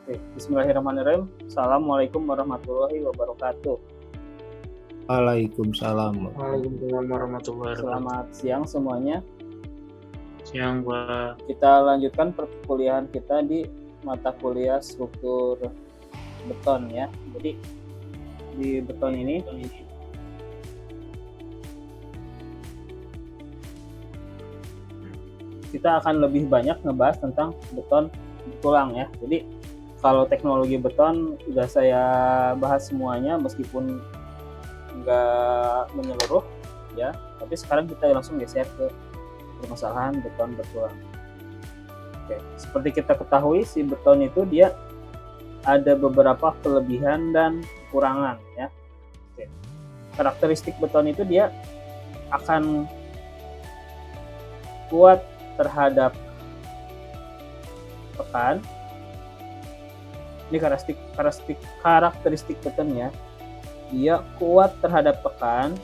Oke, bismillahirrahmanirrahim. Assalamualaikum warahmatullahi wabarakatuh. Waalaikumsalam. Waalaikumsalam warahmatullahi wabarakatuh. Selamat siang semuanya. Siang, Pak. Kita lanjutkan perkuliahan kita di mata kuliah struktur beton ya. Jadi di beton ini kita akan lebih banyak ngebahas tentang beton bertulang ya. Jadi kalau teknologi beton udah saya bahas semuanya meskipun nggak menyeluruh ya, tapi sekarang kita langsung geser ke permasalahan beton bertulang. Oke, seperti kita ketahui si beton itu dia ada beberapa kelebihan dan kekurangan ya. Oke. Karakteristik beton itu dia akan kuat terhadap tekan. Ini karakteristik betonnya. Dia kuat terhadap tekan,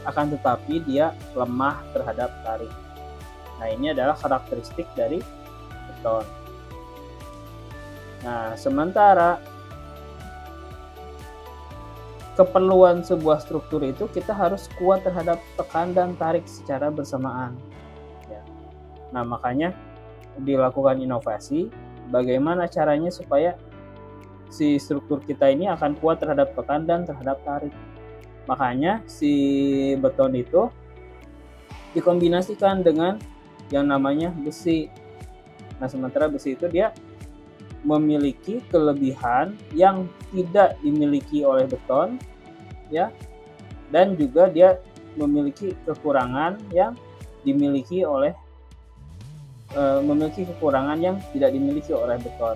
akan tetapi dia lemah terhadap tarik. Nah, ini adalah karakteristik dari beton. Nah, sementara keperluan sebuah struktur itu kita harus kuat terhadap tekan dan tarik secara bersamaan. Ya. Nah, makanya dilakukan inovasi, bagaimana caranya supaya si struktur kita ini akan kuat terhadap tekan dan terhadap tarik. Makanya si beton itu dikombinasikan dengan yang namanya besi. Nah, sementara besi itu dia memiliki kelebihan yang tidak dimiliki oleh beton ya, dan juga dia memiliki kekurangan yang dimiliki oleh kekurangan yang tidak dimiliki oleh beton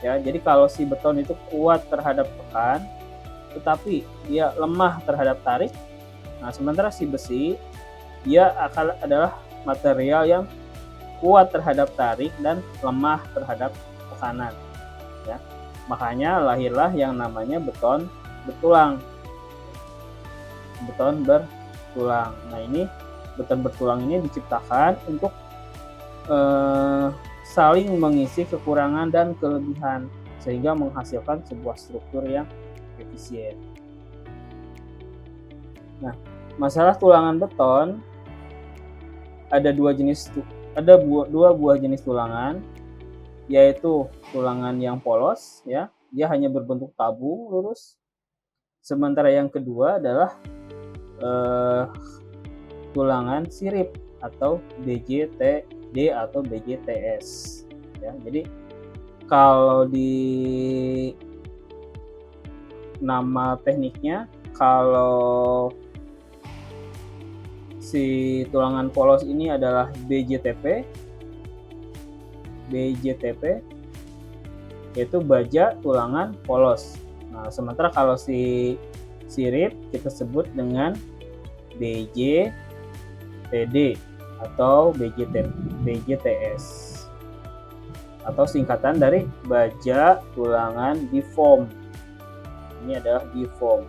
ya. Jadi kalau si beton itu kuat terhadap tekan tetapi dia lemah terhadap tarik, nah sementara si besi dia adalah material yang kuat terhadap tarik dan lemah terhadap tekanan ya. Makanya lahirlah yang namanya beton bertulang. Nah, ini beton bertulang ini diciptakan untuk saling mengisi kekurangan dan kelebihan sehingga menghasilkan sebuah struktur yang efisien. Nah, masalah tulangan beton ada dua buah jenis tulangan, yaitu tulangan yang polos ya, dia hanya berbentuk tabung lurus. Sementara yang kedua adalah tulangan sirip atau BJTD atau BJTS ya. Jadi kalau di nama tekniknya, kalau si tulangan polos ini adalah BJTP yaitu baja tulangan polos. Nah, sementara kalau si sirip kita sebut dengan BJTD atau BJTS atau singkatan dari baja tulangan deform. Ini adalah deform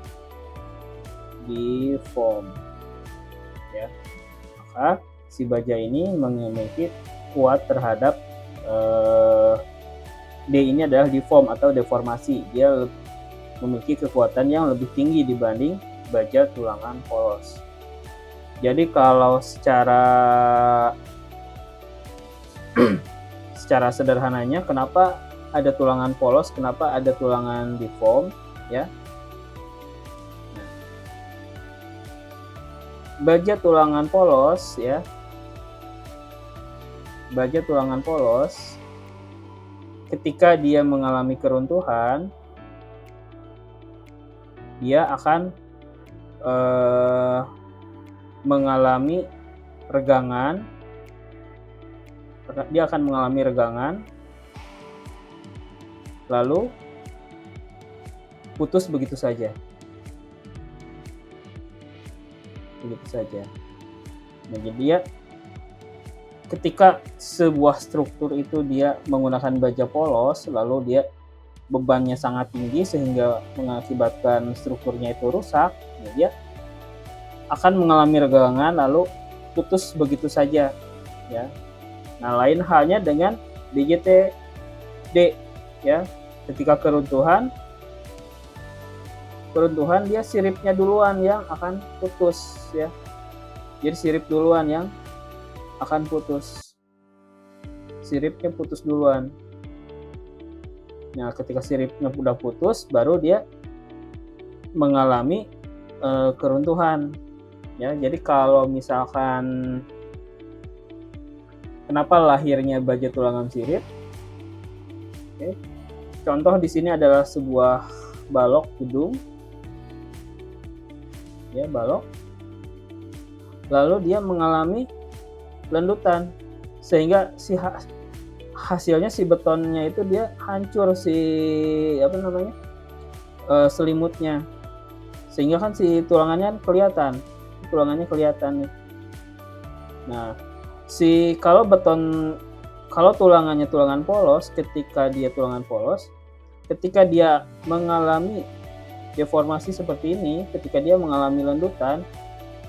ya. Maka si baja ini memiliki kuat terhadap D ini adalah deform atau deformasi. Dia memiliki kekuatan yang lebih tinggi dibanding baja tulangan polos. Jadi kalau secara sederhananya, kenapa ada tulangan polos, kenapa ada tulangan deform ya. Baja tulangan polos ya. Baja tulangan polos ketika dia mengalami keruntuhan, dia akan mengalami regangan. Dia akan mengalami regangan, lalu putus begitu saja. Nah, jadi ya ketika sebuah struktur itu dia menggunakan baja polos, lalu dia bebannya sangat tinggi sehingga mengakibatkan strukturnya itu rusak, dia akan mengalami regangan lalu putus begitu saja ya. Nah, lain halnya dengan BJTD ya. Ketika keruntuhan dia siripnya duluan yang akan putus ya. Jadi sirip duluan yang akan putus. Siripnya putus duluan. Nah, ketika siripnya udah putus, baru dia mengalami keruntuhan. Ya, jadi kalau misalkan kenapa lahirnya baja tulangan sirip? Oke. Contoh di sini adalah sebuah balok gedung. Ya, balok. Lalu dia mengalami lendutan sehingga hasilnya si betonnya itu dia hancur selimutnya, sehingga kan si tulangannya kelihatan nih. Nah, kalau tulangannya tulangan polos, ketika dia mengalami deformasi seperti ini, ketika dia mengalami lendutan,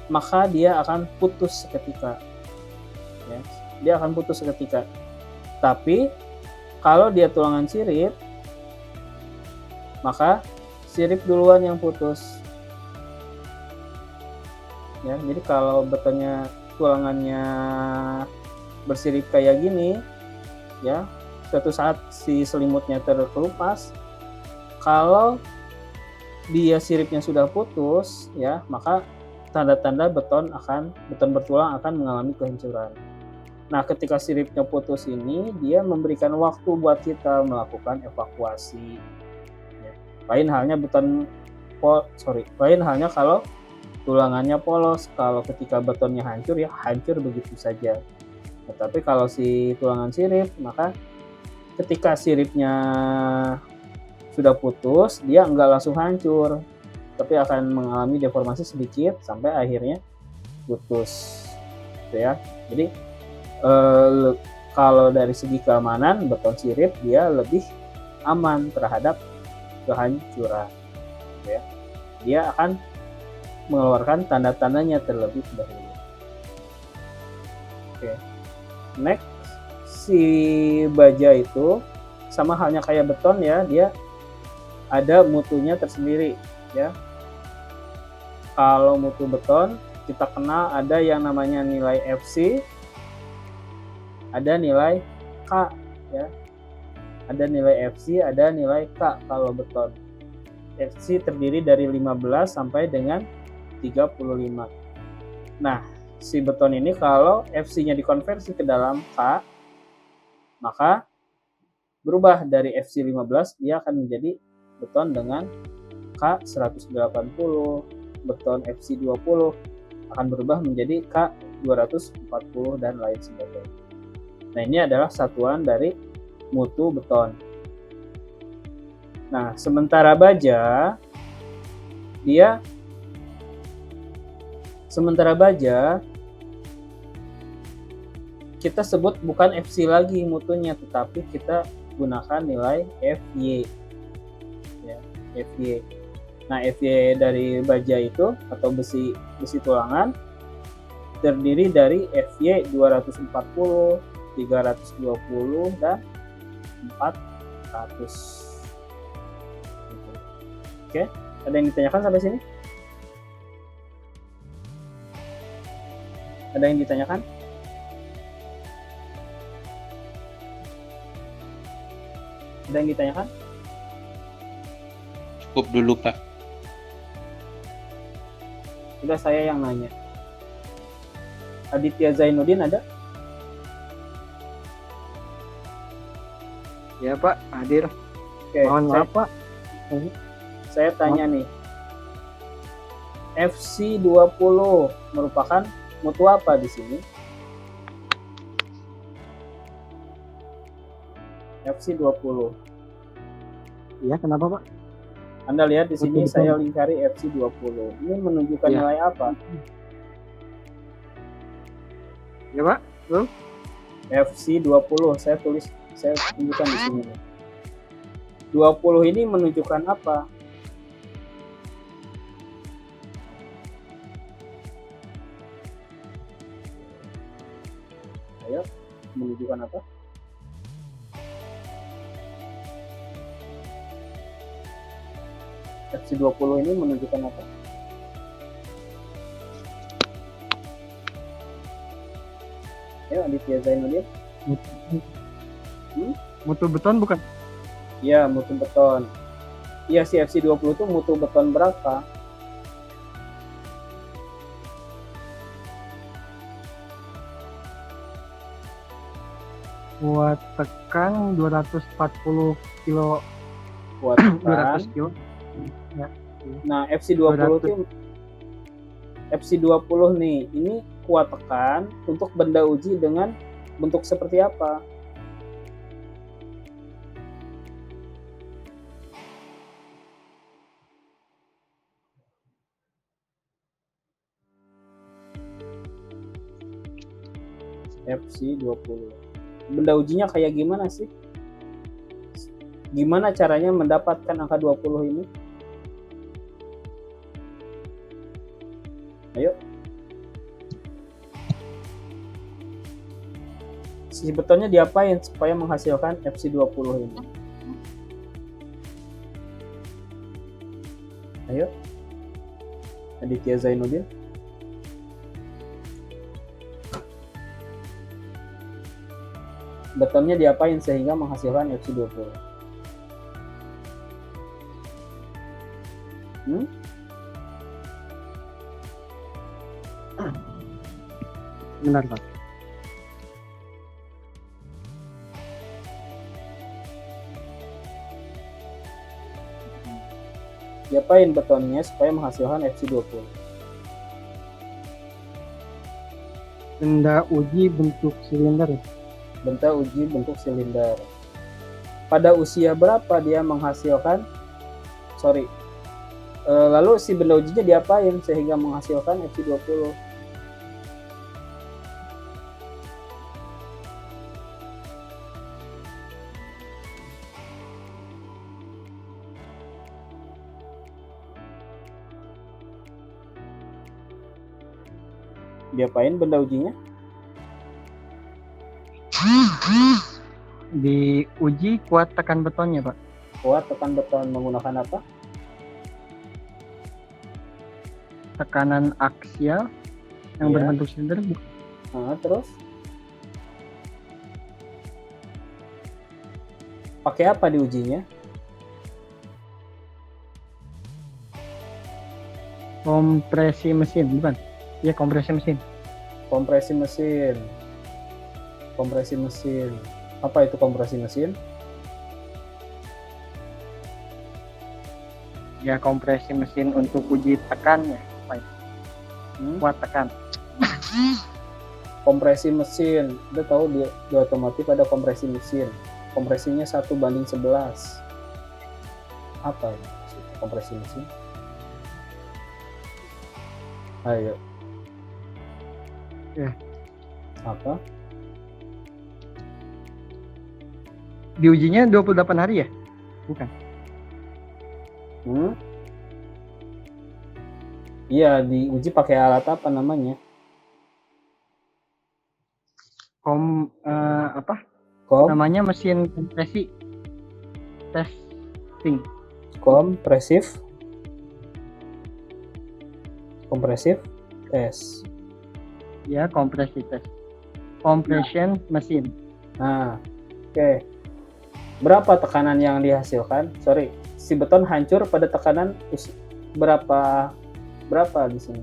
maka dia akan putus seketika. Ya, dia akan putus seketika. Tapi kalau dia tulangan sirip, maka sirip duluan yang putus. Ya, jadi kalau betonnya tulangannya bersirip kayak gini, ya, suatu saat si selimutnya terkelupas, kalau dia siripnya sudah putus, ya, maka tanda-tanda beton bertulang akan mengalami kehancuran. Nah, ketika siripnya putus ini, dia memberikan waktu buat kita melakukan evakuasi. Ya. Lain halnya kalau tulangannya polos. Kalau ketika betonnya hancur, ya hancur begitu saja. Tetapi kalau si tulangan sirip, maka ketika siripnya sudah putus, dia enggak langsung hancur, tapi akan mengalami deformasi sedikit sampai akhirnya putus. Gitu ya. Jadi kalau dari segi keamanan, beton sirip dia lebih aman terhadap kehancuran. Ya. Dia akan mengeluarkan tanda-tandanya terlebih dahulu. Oke. Next, si baja itu sama halnya kayak beton ya, dia ada mutunya tersendiri ya. Kalau mutu beton kita kenal ada yang namanya nilai FC, ada nilai K ya. Ada nilai FC, ada nilai K kalau beton. FC terdiri dari 15 sampai dengan 35. Nah, si beton ini kalau FC-nya dikonversi ke dalam K, maka berubah dari FC 15 dia akan menjadi beton dengan K 180, beton FC 20 akan berubah menjadi K 240 dan lain sebagainya. Nah, ini adalah satuan dari mutu beton. Nah, sementara baja kita sebut bukan FC lagi mutunya, tetapi kita gunakan nilai FY. Ya, FY. Nah, FY dari baja itu atau besi tulangan terdiri dari FY 240, 320 dan 400. Oke, ada yang ditanyakan sampai sini? Ada yang ditanyakan? Ada yang ditanyakan? Cukup dulu, Pak. Sudah saya yang nanya. Aditya Zainuddin ada? Ya Pak, hadir. Oke, Mohon maaf Pak. Saya tanya nih. FC 20 merupakan mutu apa di sini? FC 20. Iya, kenapa Pak? Anda lihat di sini Betul. saya lingkari FC 20. Ini menunjukkan Ya. nilai apa? Ya Pak, betul. FC 20 saya tunjukkan di sini. 20 ini menunjukkan apa? Ayo, menunjukkan apa? FC20 ini menunjukkan apa? Ayo Aditya Zainuddin. Mutu beton bukan? Iya, mutu beton. Iya, si FC20 itu mutu beton berapa? Kuat tekan 240 kilo, Kuat tekan. 200 kilo. Nah, FC20 itu FC20 nih, ini kuat tekan untuk benda uji dengan bentuk seperti apa? FC20. Benda ujinya kayak gimana sih? Gimana caranya mendapatkan angka 20 ini? Ayo. Si betonnya diapain supaya menghasilkan FC20 ini? Ayo. Aditya Zainuddin. Betonnya diapain sehingga menghasilkan FC20? Benar, Pak. Diapain betonnya supaya menghasilkan FC20? Benda uji bentuk silinder. Benda uji bentuk silinder. Pada usia berapa dia menghasilkan? Lalu si benda ujinya diapain sehingga menghasilkan FC20? Diapain benda ujinya? Diuji kuat tekan betonnya, Pak. Kuat tekan beton menggunakan apa? Tekanan aksial yang Iya. berbentuk silinder. Nah, terus pakai apa diujinya? Kompresi mesin, bukan? Iya, kompresi mesin. Kompresi mesin. Kompresi mesin. Apa itu kompresi mesin? Ya, kompresi mesin untuk uji tekannya. Kuat tekan. Kompresi mesin. Kita tahu di otomotif ada kompresi mesin. Kompresinya 1:11. Apa ini? Kompresi mesin? Ayo. Ya. Apa? Diujinya 28 hari ya? Bukan. Iya, diuji pakai alat apa namanya? Namanya mesin kompresi testing. Kompresif tes. Ya, kompresi tes. Compression mesin. Nah, oke. Berapa tekanan yang dihasilkan? Si beton hancur pada tekanan berapa di sini?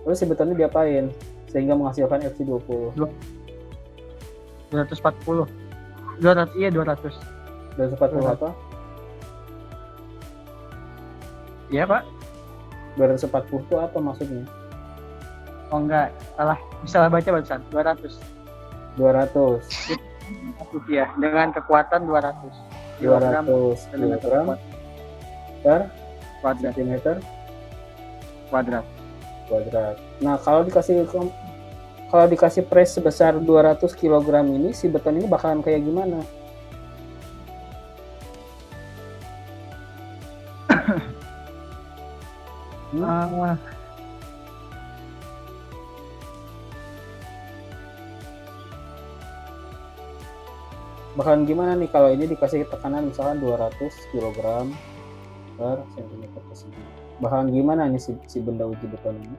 Terus si betonnya diapain sehingga menghasilkan FC20? 240. 200, iya 200. 240 apa? Iya, Pak. 240 itu apa maksudnya? Oh enggak, salah baca barusan. 200. 200. Iya, dengan kekuatan 200 kilogram per kuadrat. centimeter Kuadrat. Nah, kalau dikasih press sebesar 200 kg ini, si beton ini bakalan kayak gimana? bakalan gimana nih kalau ini dikasih tekanan misalkan 200 kg per cm persegi. Bakalan gimana nih si benda uji beton ini?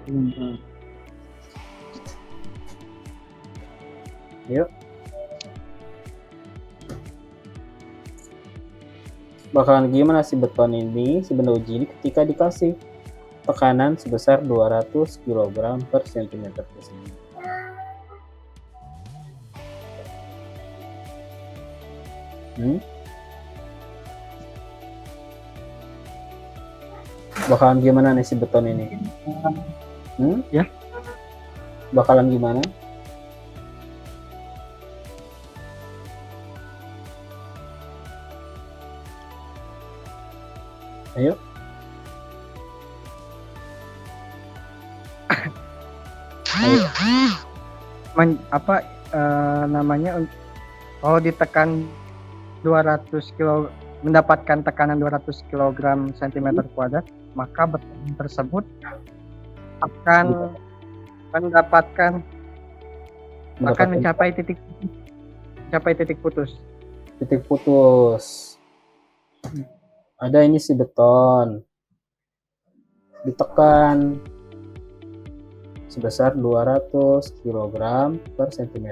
Sebentar. Yuk. Bakalan gimana si beton ini, si benda uji ini ketika dikasih tekanan sebesar 200 kg per cm persegi. Bakalan gimana nih si beton ini? Ya. Bakalan gimana? Ayo. Namanya kalau ditekan 200 kg, mendapatkan tekanan 200 kg cm kuadrat, maka beton tersebut akan mencapai titik putus. Titik putus. Ada ini si beton ditekan sebesar 200 kg per cm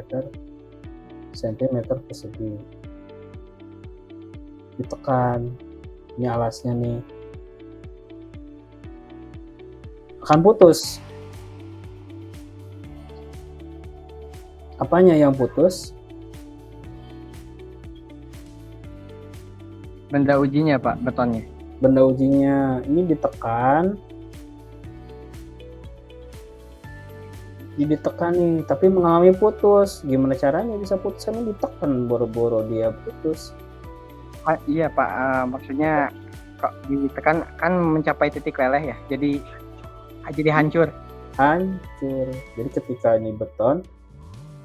persegi. Ditekan, ini alasnya nih, akan putus. Apanya yang putus? Benda ujinya Pak, betonnya. Benda ujinya ini ditekan nih, tapi mengalami putus. Gimana caranya bisa putus? Kan ditekan, boro-boro dia putus. Iya Pak, maksudnya kok ditekan kan mencapai titik leleh ya, jadi hancur. Jadi ketika ini beton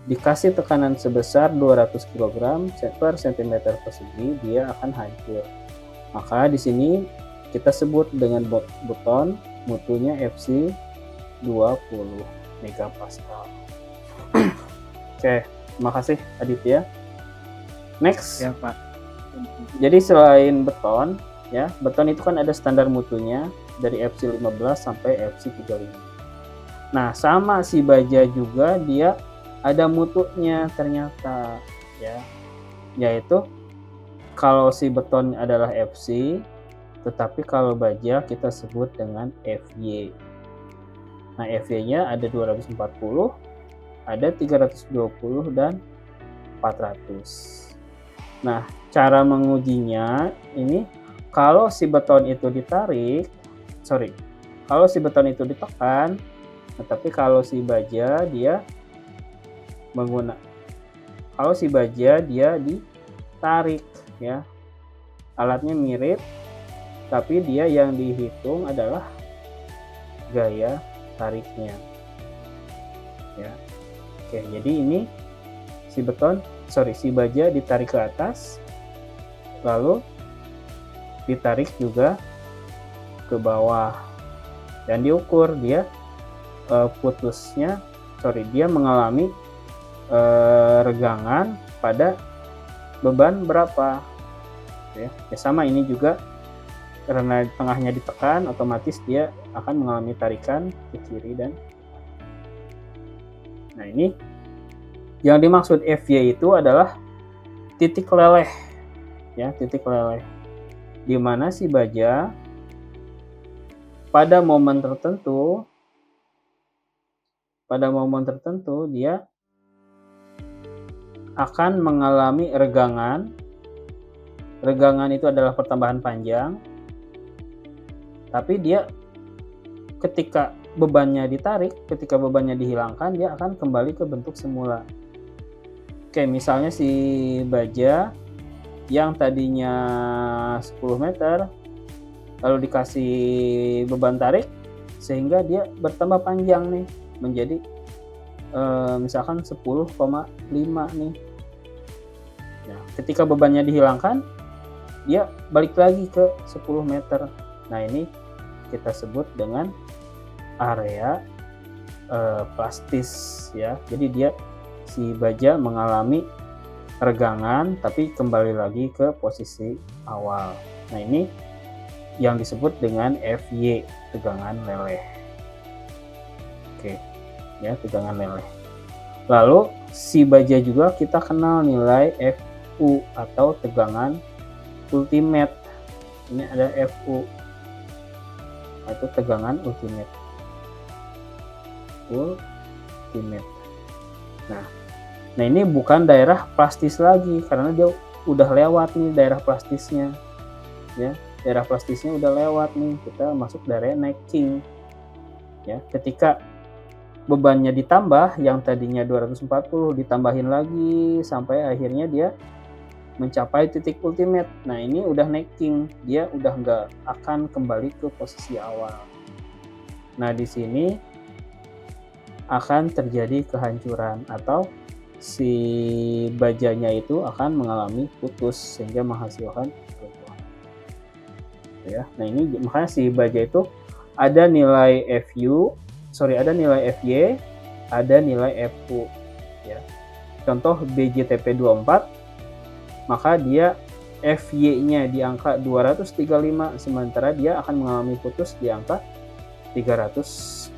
dikasih tekanan sebesar 200 kg per cm persegi, dia akan hancur. Maka di sini kita sebut dengan beton mutunya FC 20 megapascal. Oke, terima kasih Aditya. Next. Ya Pak. Jadi selain beton, ya, beton itu kan ada standar mutunya dari FC 15 sampai FC 35. Nah, sama si baja juga dia ada mutunya ternyata, ya. Yaitu kalau si beton adalah FC, tetapi kalau baja kita sebut dengan FY. Nah, FY-nya ada 240, ada 320 dan 400. Nah, cara mengujinya ini kalau si beton itu ditekan, tetapi kalau si baja dia ditarik, ya. Alatnya mirip, tapi dia yang dihitung adalah gaya tariknya, ya. Oke, jadi ini si baja ditarik ke atas, lalu ditarik juga ke bawah, dan diukur dia dia mengalami regangan pada beban berapa, ya. Sama ini juga karena tengahnya ditekan, otomatis dia akan mengalami tarikan ke kiri dan kanan. Nah, ini yang dimaksud FY itu adalah titik leleh, ya, titik leleh, di mana si baja pada momen tertentu dia akan mengalami regangan. Regangan itu adalah pertambahan panjang, tapi dia ketika bebannya dihilangkan, dia akan kembali ke bentuk semula. Oke, misalnya si baja yang tadinya 10 meter lalu dikasih beban tarik sehingga dia bertambah panjang nih menjadi misalkan 10,5 nih. Nah, ketika bebannya dihilangkan, dia balik lagi ke 10 meter. Nah, ini kita sebut dengan area plastis ya. Jadi dia si baja mengalami regangan tapi kembali lagi ke posisi awal. Nah, ini yang disebut dengan FY, tegangan leleh. Oke, ya, tegangan leleh. Lalu si baja juga kita kenal nilai FU atau tegangan ultimate. Ini ada FU, itu tegangan ultimate. Nah ini bukan daerah plastis lagi karena dia udah lewat nih daerah plastisnya, ya. Daerah plastisnya udah lewat nih, kita masuk daerah necking, ya. Ketika bebannya ditambah, yang tadinya 240 ditambahin lagi sampai akhirnya dia mencapai titik ultimate. Nah ini udah necking, dia udah nggak akan kembali ke posisi awal. Nah di sini akan terjadi kehancuran atau si bajanya itu akan mengalami putus sehingga menghasilkan runtuhan. Ya, nah ini makanya si baja itu ada nilai ada nilai FY, ada nilai FU. Ya. Contoh BJTP 24, maka dia FY-nya di angka 235, sementara dia akan mengalami putus di angka 380.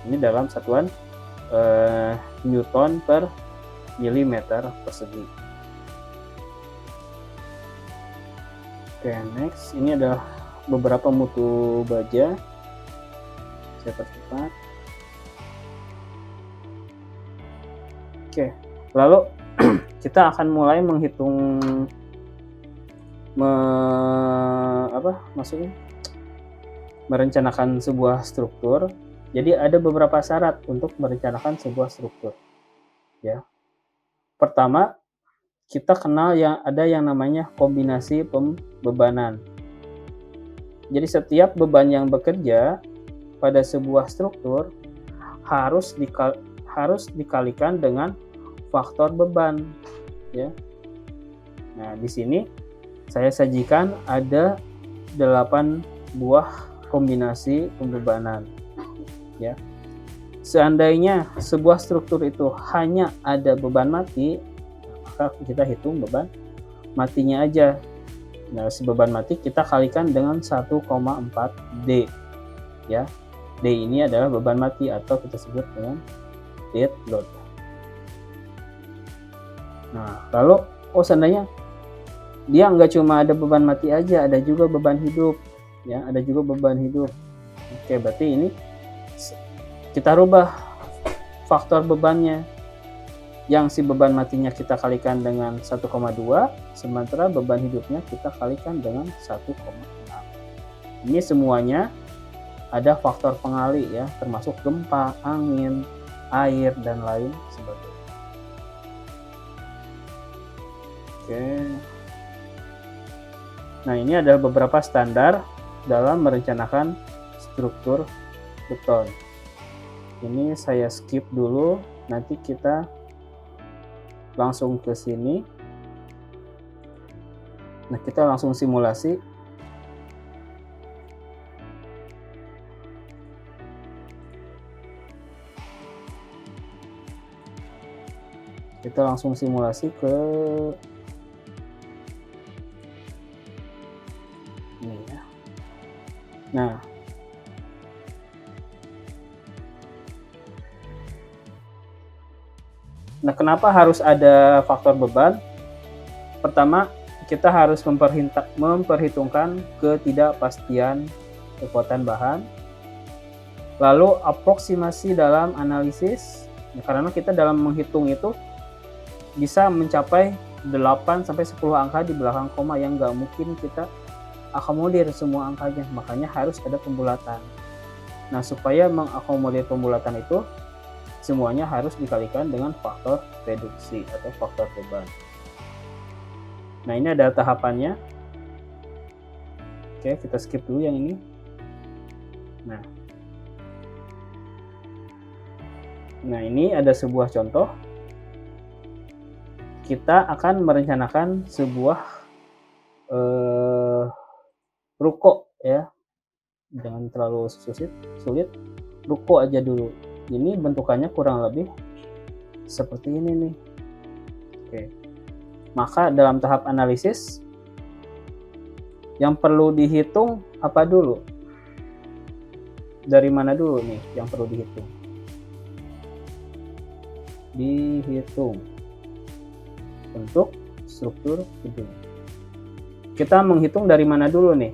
Ini dalam satuan Newton per milimeter persegi. Oke, next ini adalah beberapa mutu baja. Saya percepat. Oke, lalu kita akan mulai menghitung merencanakan sebuah struktur. Jadi ada beberapa syarat untuk merencanakan sebuah struktur. Ya. Pertama, kita kenal ada yang namanya kombinasi pembebanan. Jadi setiap beban yang bekerja pada sebuah struktur harus dikalikan dengan faktor beban. Ya. Nah, di sini saya sajikan ada 8 buah kombinasi pembebanan. Ya, seandainya sebuah struktur itu hanya ada beban mati, maka kita hitung beban matinya aja. Nah, si beban mati kita kalikan dengan 1,4 D. Ya, D ini adalah beban mati atau kita sebut dengan dead load. Nah, lalu seandainya dia nggak cuma ada beban mati aja, ada juga beban hidup. Ya, ada juga beban hidup. Oke, berarti ini kita rubah faktor bebannya. Yang si beban matinya kita kalikan dengan 1,2, sementara beban hidupnya kita kalikan dengan 1,6. Ini semuanya ada faktor pengali ya, termasuk gempa, angin, air, dan lain sebagainya. Oke. Nah, ini adalah beberapa standar dalam merencanakan struktur beton. Ini saya skip dulu, nanti kita langsung ke sini. Nah, kita langsung simulasi. Kita langsung simulasi ke ini ya. Nah, kenapa harus ada faktor beban? Pertama, kita harus memperhitungkan ketidakpastian kekuatan bahan. Lalu, aproksimasi dalam analisis, karena kita dalam menghitung itu bisa mencapai 8-10 angka di belakang koma yang nggak mungkin kita akomodir semua angkanya, makanya harus ada pembulatan. Nah, supaya mengakomodir pembulatan itu, semuanya harus dikalikan dengan faktor reduksi atau faktor beban. Nah, ini ada tahapannya. Oke, kita skip dulu yang ini. Nah, ini ada sebuah contoh. Kita akan merencanakan sebuah ruko ya, jangan terlalu sulit. Ruko aja dulu. Ini bentukannya kurang lebih seperti ini nih. Oke. Maka dalam tahap analisis yang perlu dihitung apa dulu? Dari mana dulu nih yang perlu dihitung? Dihitung untuk struktur gedung. Kita menghitung dari mana dulu nih?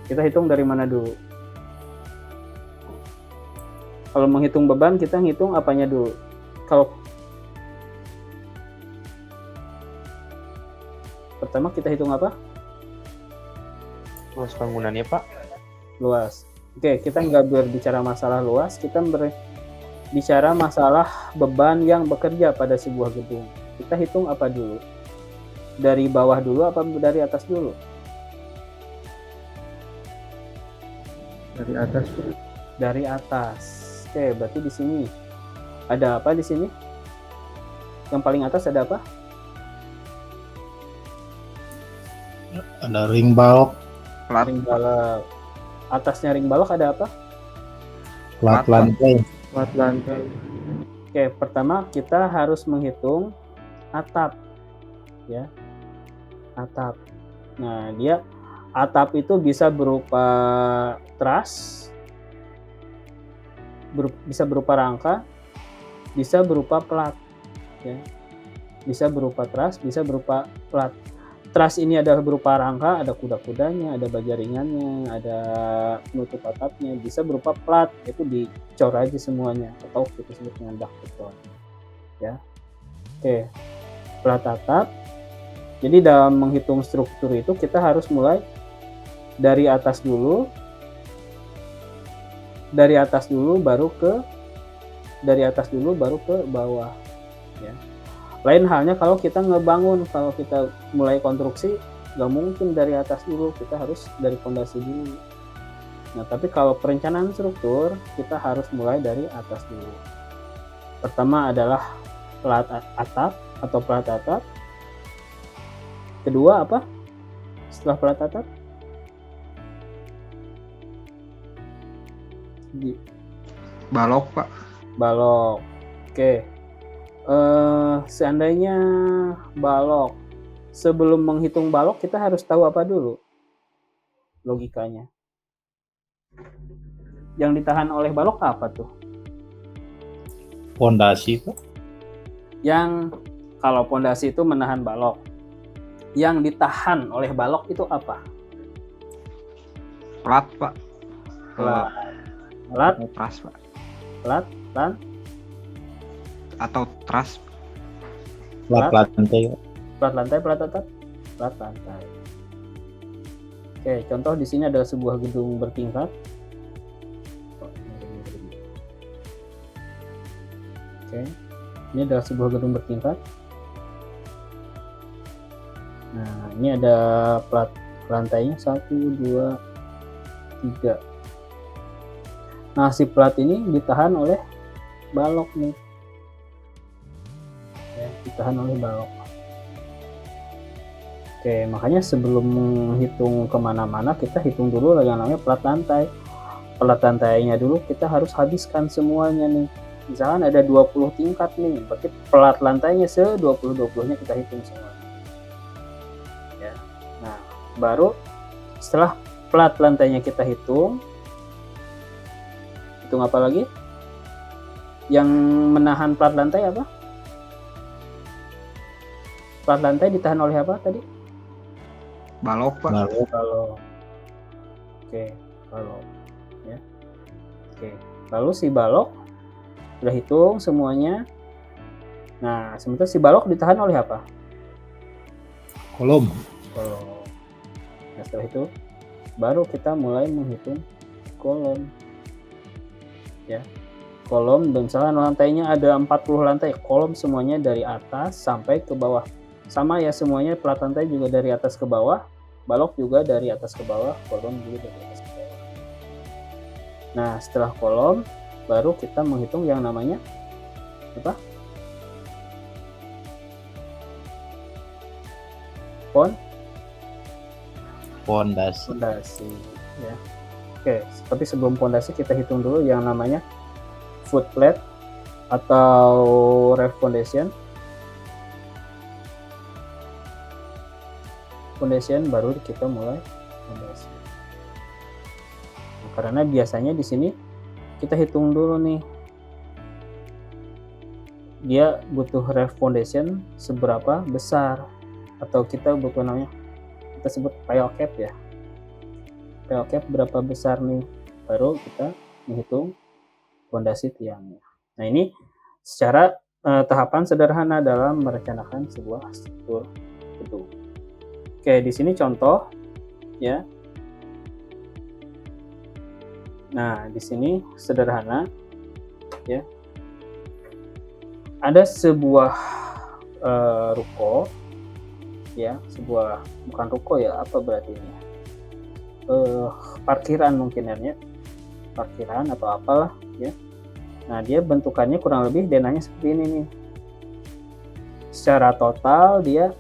Kita hitung dari mana dulu? Kalau menghitung beban, kita ngitung apanya dulu? Kalau pertama kita hitung apa? Luas bangunannya, Pak. Luas. Oke, kita nggak berbicara masalah luas, kita berbicara masalah beban yang bekerja pada sebuah gedung. Kita hitung apa dulu? Dari bawah dulu apa dari atas dulu? Dari atas. Dari atas. Oke, berarti di sini ada apa di sini? Yang paling atas ada apa? Ada ring balok, Ring balok. Atasnya ring balok ada apa? plat lantai, Plat lantai. Oke, pertama kita harus menghitung atap, ya. Atap. Nah, dia atap itu bisa berupa truss, bisa berupa rangka, bisa berupa plat, ya. Bisa berupa truss, bisa berupa plat. Truss ini adalah berupa rangka, ada kuda-kudanya, ada baja ringannya, ada penutup atapnya, bisa berupa plat, itu dicor aja semuanya, atau kita sebut dengan duct beton, ya. Oke, plat atap. Jadi dalam menghitung struktur itu kita harus mulai dari atas dulu, baru ke bawah, ya. Lain halnya kalau kita ngebangun, kalau kita mulai konstruksi nggak mungkin dari atas dulu, kita harus dari fondasi dulu. Nah, tapi kalau perencanaan struktur kita harus mulai dari atas dulu. Pertama adalah plat atap atau plat atap. Kedua apa? Setelah plat atap? Balok, Pak. Balok. Oke. Seandainya balok, sebelum menghitung balok kita harus tahu apa dulu logikanya? Yang ditahan oleh balok apa tuh? fondasi, Pak. Yang kalau pondasi itu menahan balok, yang ditahan oleh balok itu apa? Plat, Pak. Plat, Truss, Pak. plat, dan Atau truss. Plat lantai, Pak. plat lantai, plat atap, plat lantai. Oke, contoh di sini adalah sebuah gedung bertingkat. Oke, ini adalah sebuah gedung bertingkat. Nah, ini ada plat lantainya 1, 2, 3. Nah, si plat ini ditahan oleh balok nih. Ya, ditahan oleh balok. Oke, makanya sebelum menghitung kemana-mana kita hitung dulu yang namanya plat lantai. Plat lantainya dulu kita harus habiskan semuanya nih. Misalkan ada 20 tingkat nih, berarti plat lantainya se-20-20-nya kita hitung semua. Ya. Nah, baru setelah plat lantainya kita hitung apa lagi? Yang menahan plat lantai apa? Plat lantai ditahan oleh apa tadi? Balok, Pak. Balok, Balok. Oke, balok. Ya. Oke. Lalu si balok udah hitung semuanya. Nah, sementara si balok ditahan oleh apa? kolom, Kolom. Nah, setelah itu baru kita mulai menghitung kolom. Ya. Kolom, dan misalnya lantainya ada 40 lantai, kolom semuanya dari atas sampai ke bawah. Sama ya semuanya, plat lantai juga dari atas ke bawah, balok juga dari atas ke bawah, kolom juga dari atas ke bawah. Nah, setelah kolom baru kita menghitung yang namanya apa? Pondasi. Fondasi ya. Oke, seperti sebelum fondasi kita hitung dulu yang namanya foot plate atau ref foundation. Foundation baru kita mulai fondasi. Nah, karena biasanya di sini kita hitung dulu nih. Dia butuh ref foundation seberapa besar, atau kita butuh namanya kita sebut pile cap ya. Pile cap berapa besar nih, baru kita menghitung fondasi tiangnya. Nah, ini secara tahapan sederhana dalam merencanakan sebuah struktur gedung. Oke, di sini contoh ya. Nah, di sini sederhana ya. Ada sebuah ruko ya, bukan ruko ya, apa berarti ini? Parkiran mungkin ya, parkiran atau apalah ya. Nah, dia bentukannya kurang lebih denahnya seperti ini nih. Secara total dia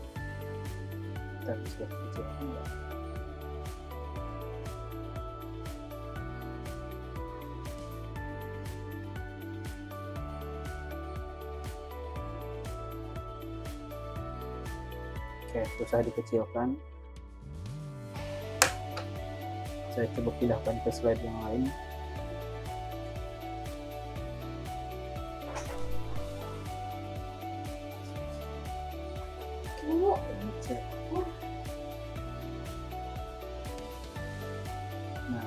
Oke, susah dikecilkan. Saya coba pindahkan ke slide yang lain. Nah,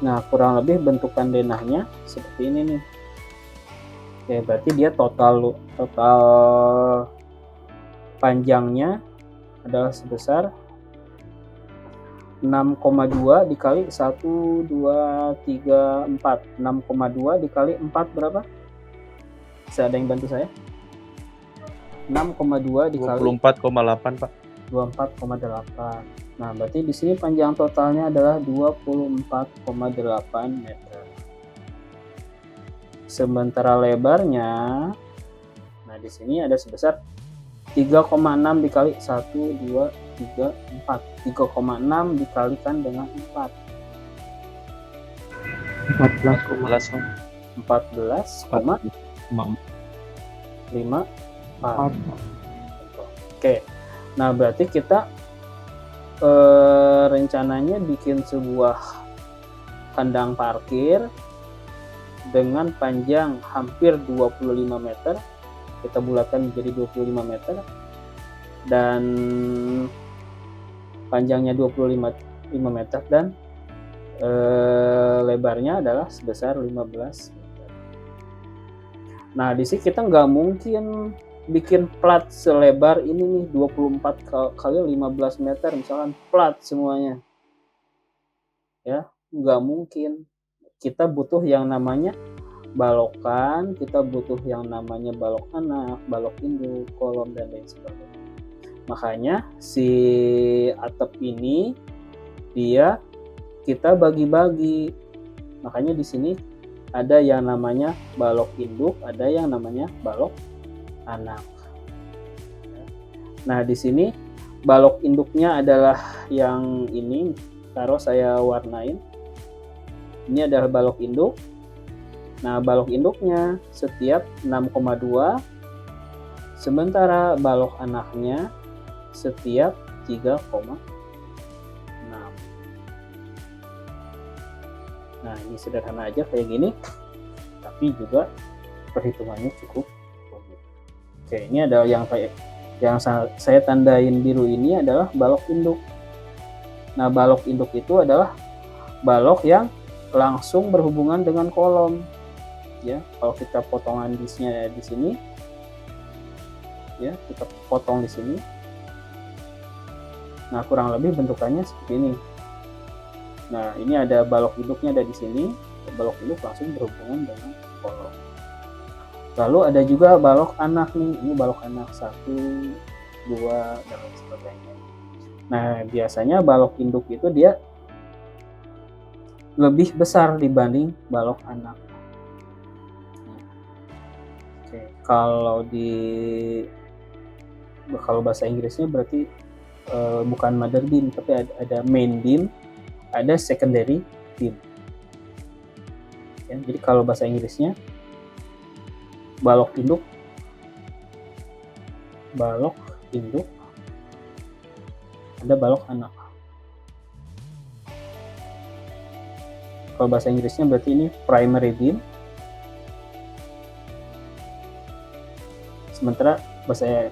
Nah, kurang lebih bentukan denahnya seperti ini nih. Oke, berarti dia total panjangnya adalah sebesar 6,2 dikali 1, 2, 3, 4. 6,2 dikali 4 berapa? Bisa ada yang bantu saya? 6,2 dikali 24,8 Pak. 24,8. Nah, berarti di sini panjang totalnya adalah 24,8 meter. Sementara lebarnya, nah di sini ada sebesar 3,6 dikali 1, 2, 3, 4. 3,6 dikalikan dengan 4. 14,5. Oke. Nah, berarti kita rencananya bikin sebuah kandang parkir dengan panjang hampir 25 meter. Kita bulatkan menjadi 25 meter dan panjangnya 25 meter dan lebarnya adalah sebesar 15 meter. Nah, di sini kita nggak mungkin bikin plat selebar ini nih 24 kali 15 meter misalkan plat semuanya ya, nggak mungkin. Kita butuh yang namanya balokan, kita butuh yang namanya balok anak, balok induk, kolom dan lain sebagainya. Makanya si atap ini dia kita bagi-bagi. Makanya di sini ada yang namanya balok induk, ada yang namanya balok anak. Nah, di sini balok induknya adalah yang ini, taruh saya warnain. Ini adalah balok induk. Nah, balok induknya setiap 6,2, sementara balok anaknya setiap 3,6. Nah, ini sederhana aja kayak gini, tapi juga perhitungannya cukup. Oke, ini adalah yang saya tandain biru ini adalah balok induk. Nah, balok induk itu adalah balok yang langsung berhubungan dengan kolom. Ya, kalau kita potongan disnya di sini, ya kita potong di sini. Nah, kurang lebih bentukannya seperti ini. Nah, ini ada balok induknya ada di sini. Balok induk langsung berhubungan dengan kolom. Lalu ada juga balok anak nih, ini balok anak 1, 2, dan lain sebagainya. Nah, biasanya balok induk itu dia lebih besar dibanding balok anak. Oke, kalau bahasa Inggrisnya berarti bukan mother beam, tapi ada main beam, ada secondary beam. Ya, jadi kalau bahasa Inggrisnya balok induk, ada balok anak. Kalau bahasa Inggrisnya berarti ini primary beam. Sementara bahasa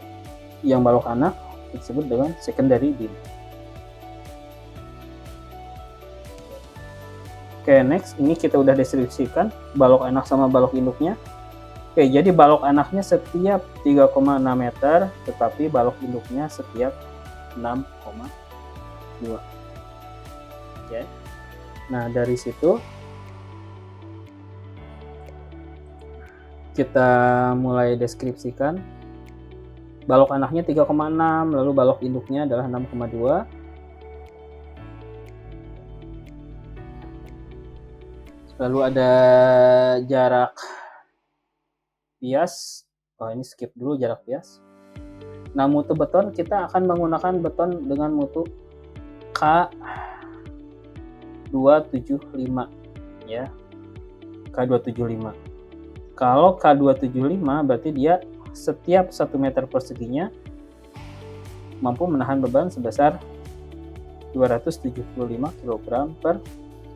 yang balok anak disebut dengan secondary beam. Oke, next ini kita udah deskripsikan balok anak sama balok induknya. Oke, jadi balok anaknya setiap 3,6 meter, tetapi balok induknya setiap 6,2. Oke. Nah, dari situ kita mulai deskripsikan. Balok anaknya 3,6, lalu balok induknya adalah 6,2. Lalu ada jarak bias. Oh, ini skip dulu jarak bias. Nah, mutu beton kita akan menggunakan beton dengan mutu K275 ya. K275. Kalau K275 berarti dia setiap 1 meter perseginya mampu menahan beban sebesar 275 kg per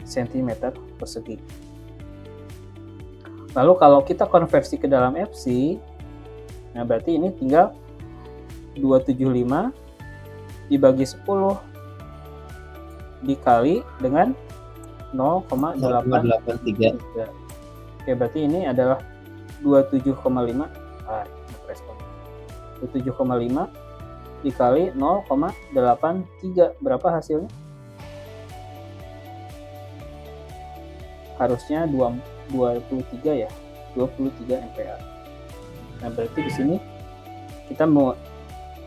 cm persegi. Lalu kalau kita konversi ke dalam FC, nah berarti ini tinggal 275 dibagi 10 dikali dengan 0,883. Oke, berarti ini adalah 27,5 respon. 27,5 dikali 0,83, berapa hasilnya? Harusnya 23 ya, 23 MPa. Nah, berarti di sini kita mau,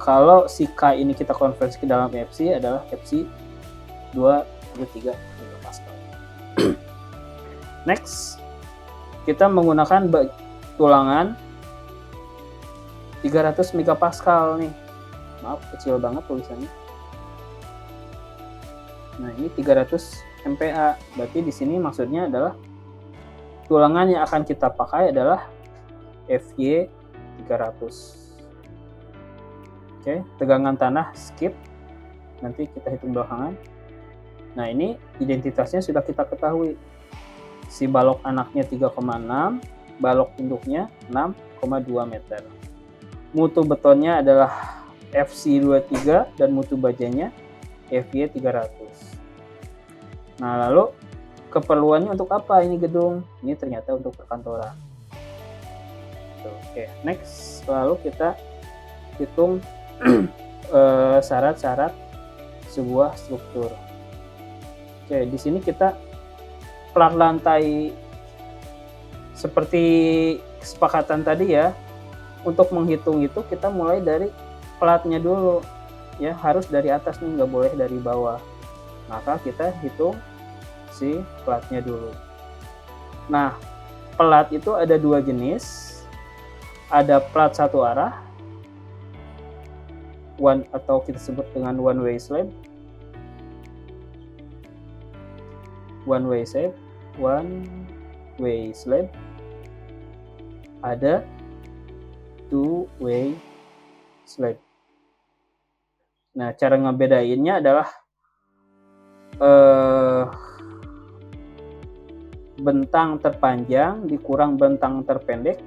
kalau si K ini kita konversi ke dalam FC adalah FC 23 MPa. Next, kita menggunakan tulangan 300 megapascal nih. Maaf, kecil banget tulisannya. Nah, ini 300 MPa. Berarti di sini maksudnya adalah tulangan yang akan kita pakai adalah FY 300. Oke, tegangan tanah skip. Nanti kita hitung belakangan. Nah, ini identitasnya sudah kita ketahui. Si balok anaknya 3,6, balok induknya 6,2 meter. Mutu betonnya adalah FC23 dan mutu bajanya FY 300. Nah, lalu keperluannya untuk apa ini gedung? Ini ternyata untuk perkantoran. Oke, next. Lalu kita hitung syarat-syarat sebuah struktur. Oke, di sini kita plat lantai seperti kesepakatan tadi ya. Untuk menghitung itu kita mulai dari platnya dulu ya, harus dari atas nih, nggak boleh dari bawah. Maka kita hitung si platnya dulu. Nah, plat itu ada dua jenis, ada plat satu arah, one atau kita sebut dengan one way slab, ada two way slab. Nah, cara ngebedainnya adalah bentang terpanjang dikurang bentang terpendek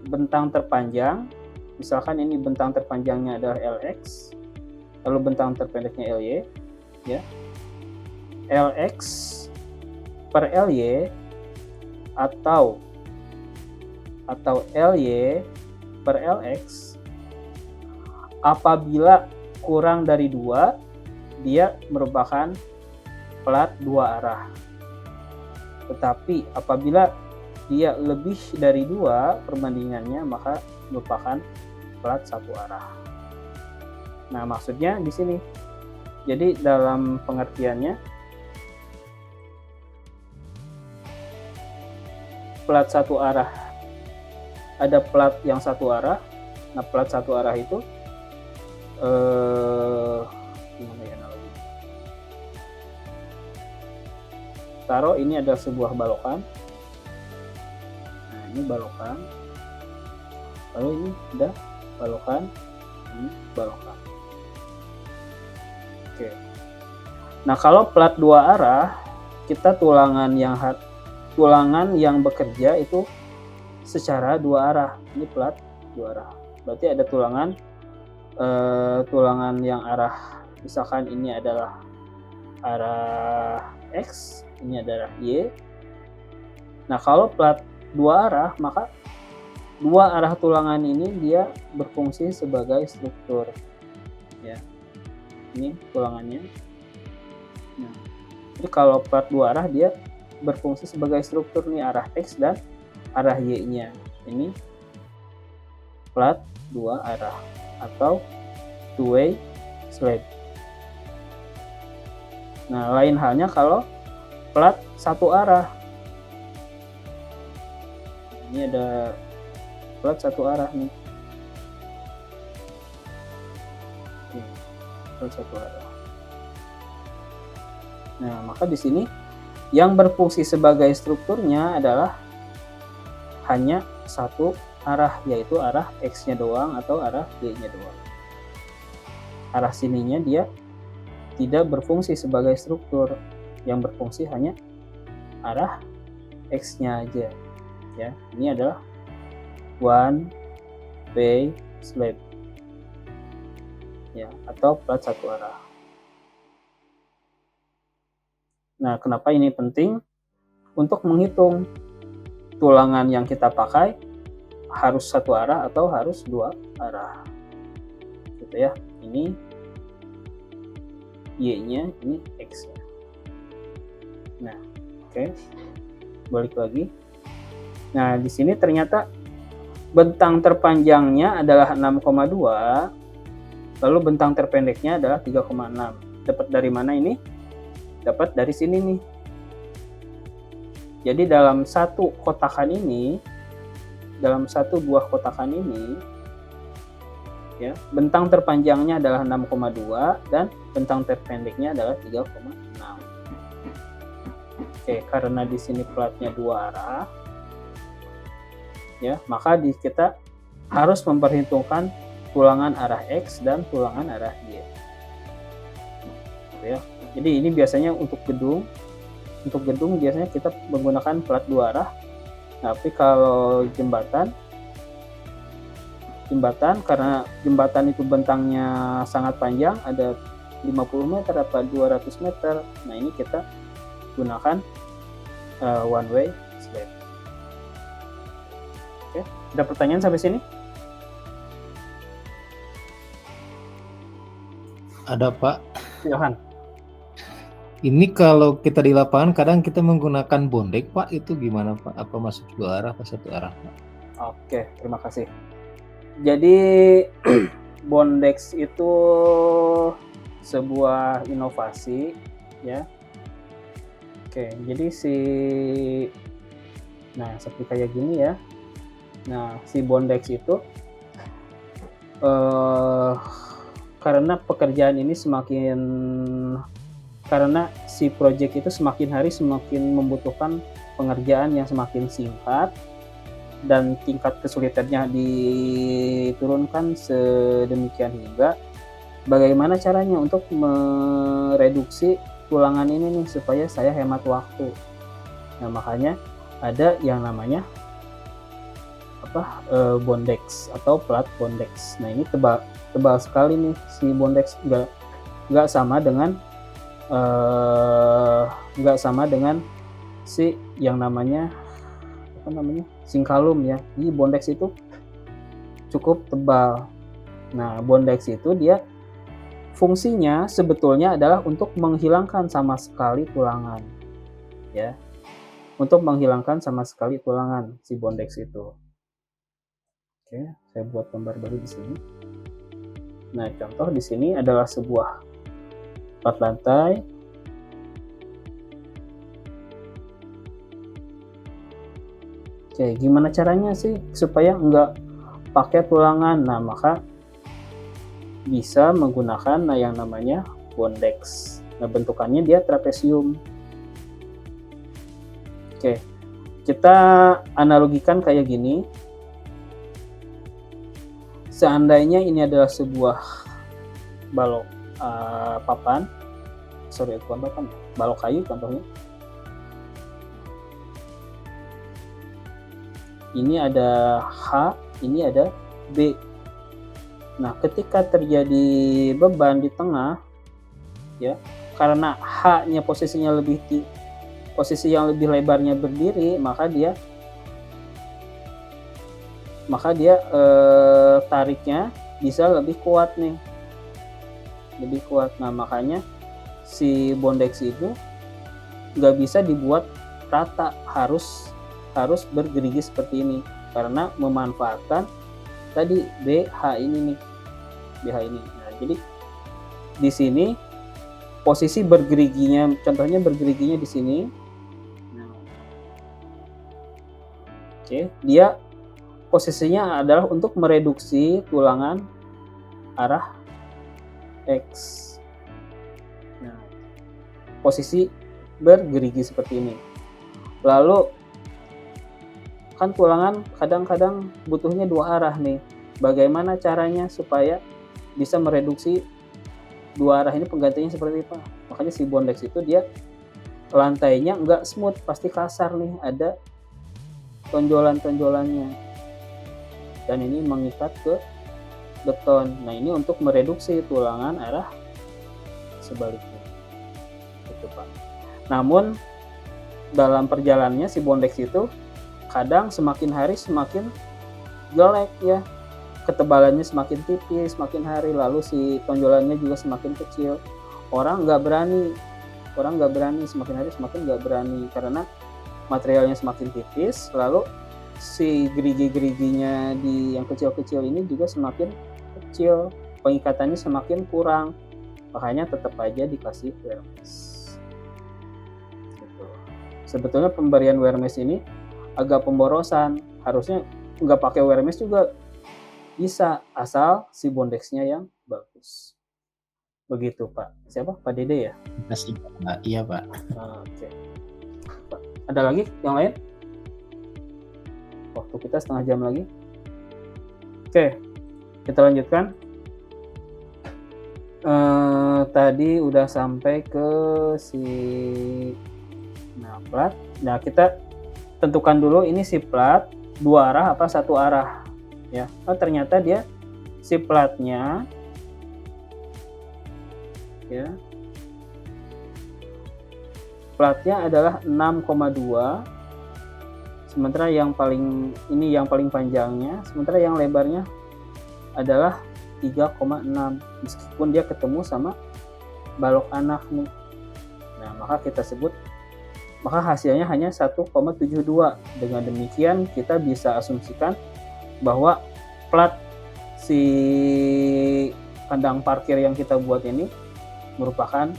bentang terpanjang, misalkan ini bentang terpanjangnya adalah LX, lalu bentang terpendeknya LY ya. LX per LY atau LY per LX apabila kurang dari 2, dia merupakan plat dua arah. Tetapi apabila dia lebih dari 2 perbandingannya, maka merupakan plat satu arah. Nah, maksudnya di sini, jadi dalam pengertiannya plat satu arah, ada plat yang satu arah. Nah, plat satu arah itu gimana ya namanya? Taruh ini adalah sebuah balokan. Nah, ini balokan. Lalu ini ada balokan, ini balokan. Oke. Nah, kalau plat dua arah, kita tulangan yang bekerja itu secara dua arah. Ini plat dua arah. Berarti ada tulangan yang arah, misalkan ini adalah arah X, ini adalah Y. Nah, kalau plat dua arah, maka dua arah tulangan ini dia berfungsi sebagai struktur. Ya, ini tulangannya. Nah, jadi kalau plat dua arah dia berfungsi sebagai struktur nih, arah X dan arah Y-nya. Ini plat dua arah atau two-way slab. Nah, lain halnya kalau plat satu arah. Ini ada plat satu arah nih. Plat satu arah. Nah, maka di sini yang berfungsi sebagai strukturnya adalah hanya satu arah, yaitu arah X-nya doang atau arah Y-nya doang. Arah sininya dia tidak berfungsi sebagai struktur, yang berfungsi hanya arah X-nya aja. Ya, ini adalah one way slab, ya, atau plat satu arah. Nah, kenapa ini penting? Untuk menghitung tulangan yang kita pakai harus satu arah atau harus dua arah, gitu ya. Ini Y-nya, ini X-nya. Nah, oke. Balik lagi. Nah, di sini ternyata bentang terpanjangnya adalah 6,2, lalu bentang terpendeknya adalah 3,6. Dapat dari mana ini? Dapat dari sini nih. Jadi dalam satu kotakan ini, dalam satu buah kotakan ini, ya, bentang terpanjangnya adalah 6,2 dan bentang terpendeknya adalah 3,6. Oke, karena di sini platnya dua arah, ya, maka kita harus memperhitungkan tulangan arah X dan tulangan arah Y. Ya. Jadi ini biasanya untuk gedung. Untuk gedung biasanya kita menggunakan plat dua arah. Tapi kalau jembatan karena jembatan itu bentangnya sangat panjang, ada 50 meter atau 200 meter. Nah, ini kita gunakan one way slab. Oke, ada pertanyaan sampai sini? Ada, Pak. Johan. Ini kalau kita di lapangan kadang kita menggunakan bondek, Pak. Itu gimana, Pak? Apa masuk dua arah atau satu arah, Pak? Oke, terima kasih. Jadi bondex itu sebuah inovasi, ya. Oke, jadi seperti kayak gini ya. Nah, si bondex itu karena pekerjaan ini karena si project itu semakin hari semakin membutuhkan pengerjaan yang semakin singkat dan tingkat kesulitannya diturunkan sedemikian hingga bagaimana caranya untuk mereduksi tulangan ini nih supaya saya hemat waktu. Nah, makanya ada yang namanya bondex atau plat bondex. Nah, ini tebal sekali nih si bondex, nggak sama dengan si yang namanya singkalum ya. Jadi bondex itu cukup tebal. Nah, bondex itu dia fungsinya sebetulnya adalah untuk menghilangkan sama sekali tulangan, ya. Untuk menghilangkan sama sekali tulangan si bondex itu. Oke, saya buat gambar baru di sini. Nah, contoh di sini adalah sebuah plat lantai. Oke, gimana caranya sih supaya nggak pakai tulangan? Nah, maka bisa menggunakan yang namanya bondex. Nah, bentukannya dia trapesium. Oke, kita analogikan kayak gini. Seandainya ini adalah sebuah balok papan, bukan papan, balok kayu contohnya. Ini ada H, ini ada B. Nah, ketika terjadi beban di tengah, ya, karena H-nya posisi yang lebih lebarnya berdiri, maka dia tariknya bisa lebih kuat nih, lebih kuat. Nah, makanya si bondex itu nggak bisa dibuat rata, harus bergerigi seperti ini karena memanfaatkan tadi BH ini nih, BH ini. Nah, jadi di sini posisi bergeriginya, contohnya bergeriginya di sini. Nah, oke, dia posisinya adalah untuk mereduksi tulangan arah X. Nah, posisi bergerigi seperti ini. Lalu kan tulangan kadang-kadang butuhnya dua arah nih. Bagaimana caranya supaya bisa mereduksi dua arah ini, penggantinya seperti apa? Makanya si bondex itu dia lantainya nggak smooth, pasti kasar nih, ada tonjolan-tonjolannya. Dan ini mengikat ke beton. Nah, ini untuk mereduksi tulangan arah sebaliknya. Gitu, Pak. Namun dalam perjalanannya si bondex itu kadang semakin hari semakin jelek ya, ketebalannya semakin tipis semakin hari, lalu si tonjolannya juga semakin kecil. Orang nggak berani, semakin hari semakin nggak berani karena materialnya semakin tipis, lalu si gerigi-geriginya di yang kecil-kecil ini juga semakin kecil, pengikatannya semakin kurang, makanya tetap aja dikasih wear mesh. Gitu. Sebetulnya pemberian wear mesh ini agak pemborosan, harusnya nggak pakai wear mesh juga bisa, asal si bondexnya yang bagus. Begitu, Pak. Siapa? Pak Dede ya? Kasih, Pak. Iya, Pak. Oke. Ada lagi yang lain? Waktu kita setengah jam lagi. Oke, kita lanjutkan. Tadi udah sampai ke si plat. Nah, kita tentukan dulu ini si plat dua arah apa satu arah ya. Oh, ternyata dia si platnya ya, platnya adalah 6,2, sementara yang paling panjangnya, sementara yang lebarnya adalah 3,6, meskipun dia ketemu sama balok anak nih. Nah, maka hasilnya hanya 1,72. Dengan demikian kita bisa asumsikan bahwa plat si kandang parkir yang kita buat ini merupakan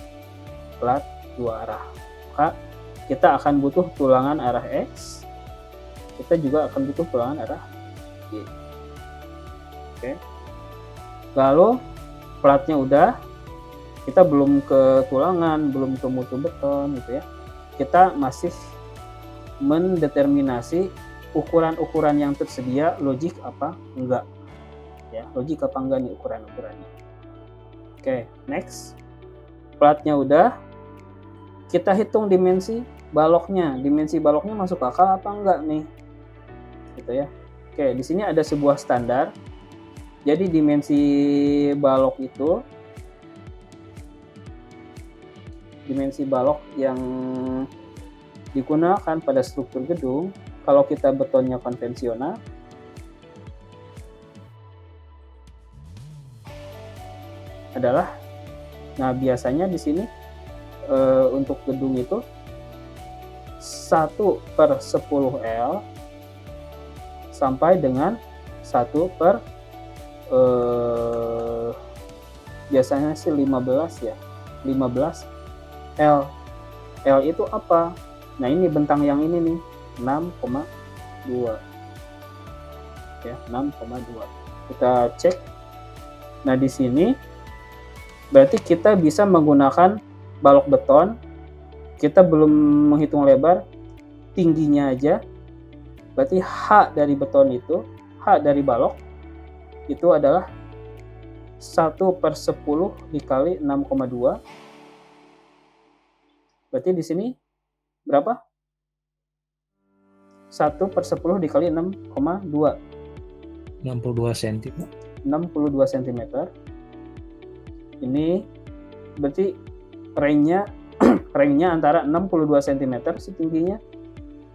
plat dua arah. Maka kita akan butuh tulangan arah X, kita juga akan butuh tulangan arah Y. Oke. Lalu platnya udah, kita belum ke tulangan, belum ke mutu beton gitu ya. Kita masih mendeterminasi ukuran-ukuran yang tersedia logik apa enggak ya, logik apa enggak nih ukuran-ukurannya. Oke, next. Platnya udah, kita hitung dimensi baloknya masuk akal apa enggak nih gitu ya. Oke, di sini ada sebuah standar. Jadi dimensi balok itu, dimensi balok yang digunakan pada struktur gedung, kalau kita betonnya konvensional, adalah, nah biasanya di sini untuk gedung itu 1/10L sampai dengan 1/, biasanya sih 15 ya, 15 L. L itu apa? Nah, ini bentang yang ini nih, 6,2. Ya, 6,2. Kita cek. Nah, di sini berarti kita bisa menggunakan balok beton. Kita belum menghitung lebar, tingginya aja. Berarti H dari beton itu, H dari balok itu adalah 1/10 dikali 6,2. Berarti di sini berapa? 1/10 dikali 6,2. 62 cm, Pak. 62 cm. Ini berarti range-nya antara 62 cm setingginya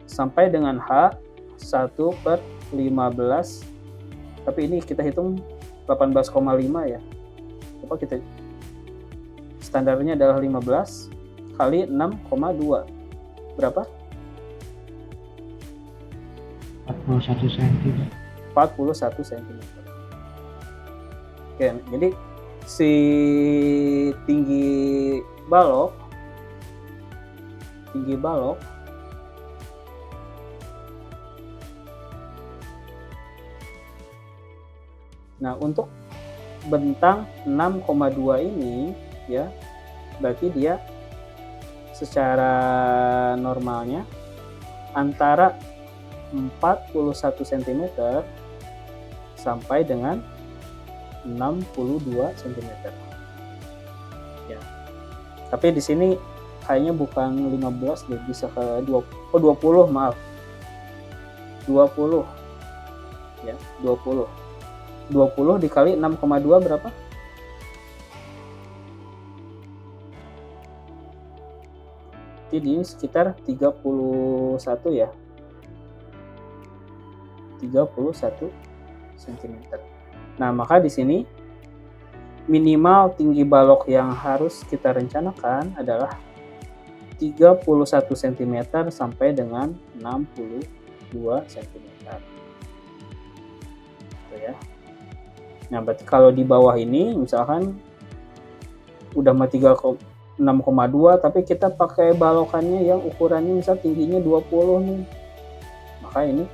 sampai dengan H 1/15. Tapi ini kita hitung 18,5 ya. Coba kita standarnya adalah 15 kali 6,2. Berapa? 41 cm. 41 cm. Oke, jadi si tinggi balok nah, untuk bentang 6,2 ini ya, berarti dia secara normalnya antara 41 cm sampai dengan 62 cm. Ya. Tapi di sini kayaknya bukan 15 deh, bisa ke 20, maaf. 20. Ya, 20. 20 dikali 6,2 berapa? Jadi ini sekitar 31 ya. 31 cm. Nah, maka di sini minimal tinggi balok yang harus kita rencanakan adalah 31 cm sampai dengan 62 cm. Gitu ya. Nah, berarti kalau di bawah ini misalkan udah 6,2 tapi kita pakai balokannya yang ukurannya misal tingginya 20 nih. Maka ini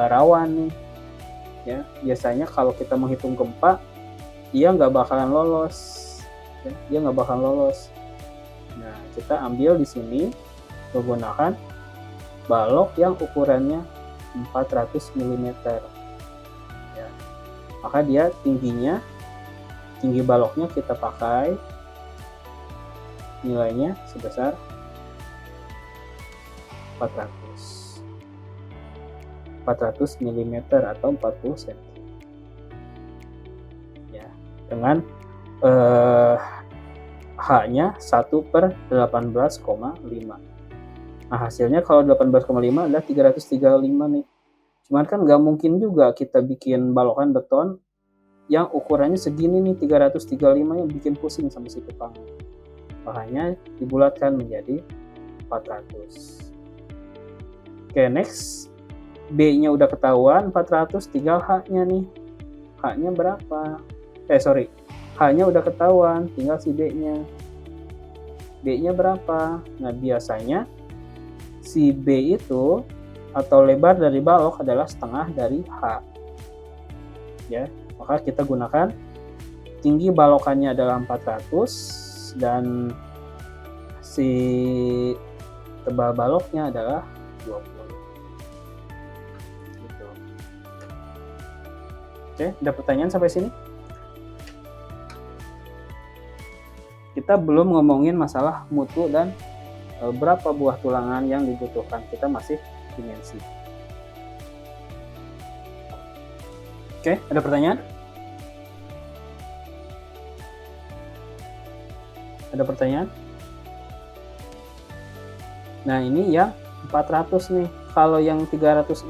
rawan nih. Ya, biasanya kalau kita menghitung gempa, dia nggak bakalan lolos. Ya, dia nggak bakalan lolos. Nah, kita ambil di sini menggunakan balok yang ukurannya 400 mm. Ya. Maka dia tinggi baloknya kita pakai nilainya sebesar 400 mm atau 40 cm. Ya, dengan H-nya 1/18,5. Nah, hasilnya kalau 18,5 adalah 335 nih. Cuman kan nggak mungkin juga kita bikin balokan beton yang ukurannya segini nih, 335 yang bikin pusing sama si tukang. Makanya dibulatkan menjadi 400. Oke, next. B-nya udah ketahuan 400, tinggal H-nya nih. H-nya berapa? H-nya udah ketahuan, tinggal si B-nya. B-nya berapa? Nah, biasanya si B itu atau lebar dari balok adalah setengah dari H. Ya, maka kita gunakan tinggi balokannya adalah 400 dan si tebal baloknya adalah 20. Gitu. Oke, ada pertanyaan sampai sini? Kita belum ngomongin masalah mutu dan berapa buah tulangan yang dibutuhkan. Kita masih dimensi. Oke, ada pertanyaan? Ada pertanyaan? Nah, ini yang 400 nih. Kalau yang 300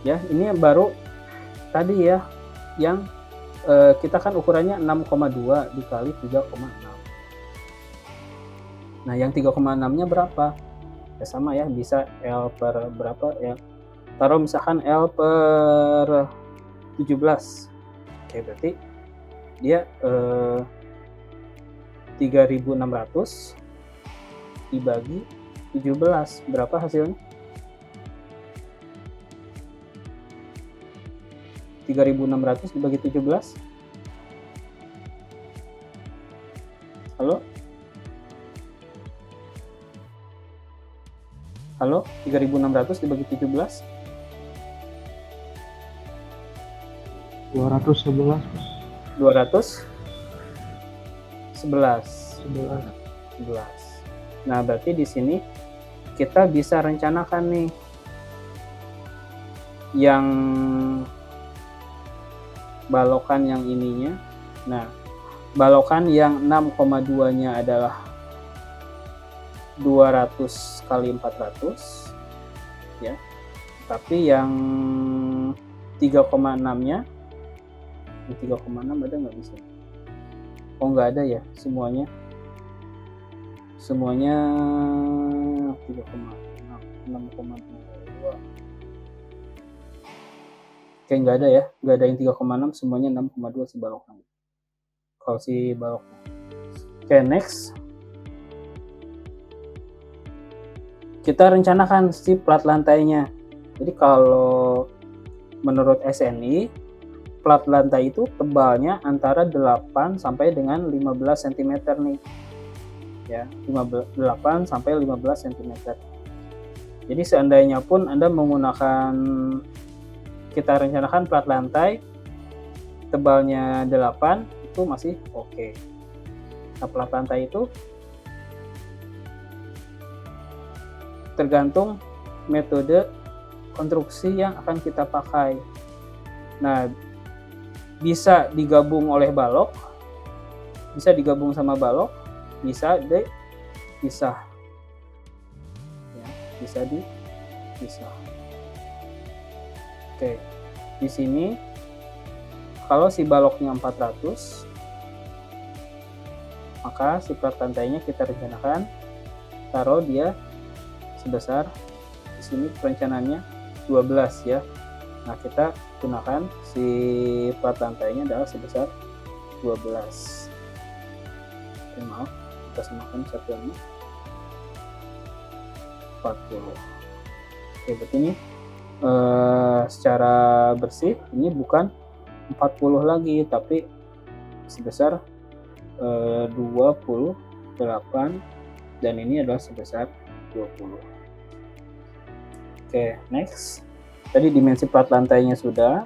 ya, ini baru tadi ya, yang kita kan ukurannya 6,2 dikali 3,6. Nah, yang 3,6-nya berapa? Ya sama ya, bisa L per berapa ya? Taruh misalkan L per 17. Oke, berarti dia 3.600 dibagi 17. Berapa hasilnya? 3.600 dibagi 17. Halo? Halo? 3.600 dibagi 17. 211. 211. 11. 11. Nah, berarti di sini kita bisa rencanakan nih yang balokan yang ininya. Nah, balokan yang 6,2-nya adalah 200 kali 400 ya. Tapi yang 3,6-nya, 3,6 ada nggak bisa? Oh, nggak ada ya semuanya. Semuanya 3,6, 6,2. Oke, nggak ada ya, nggak ada yang 3,6, semuanya 6,2 si baloknya. Kalau si baloknya. Oke, next. Kita rencanakan si plat lantainya. Jadi kalau menurut SNI, plat lantai itu tebalnya antara 8 sampai dengan 15 cm nih. Ya, 8 sampai 15 cm. Jadi seandainya pun Anda menggunakan, kita rencanakan plat lantai tebalnya 8, itu masih oke. Nah, plat lantai itu tergantung metode konstruksi yang akan kita pakai. Nah, bisa digabung oleh balok, bisa digabung sama balok, bisa dipisah. Ya, bisa dipisah. Oke, di sini kalau si baloknya 400, maka si plat lantainya kita rencanakan taruh dia sebesar, di sini perencanaannya 12 ya. Nah, kita gunakan si plat lantainya adalah sebesar 12. Oke, maaf, kita samakan satuannya 40. Oke, berarti ini secara bersih ini bukan 40 lagi, tapi sebesar 28, dan ini adalah sebesar 20. Oke, next. Tadi dimensi plat lantainya sudah.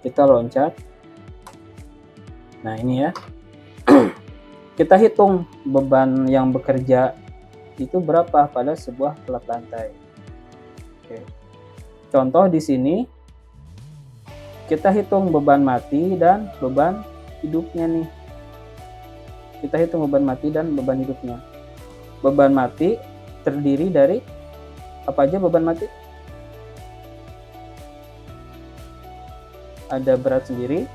Kita loncat. Nah, ini ya. Kita hitung beban yang bekerja itu berapa pada sebuah plat lantai. Oke. Contoh di sini kita hitung beban mati dan beban hidupnya nih. Kita hitung beban mati dan beban hidupnya. Beban mati terdiri dari apa aja beban mati? Ada berat sendiri.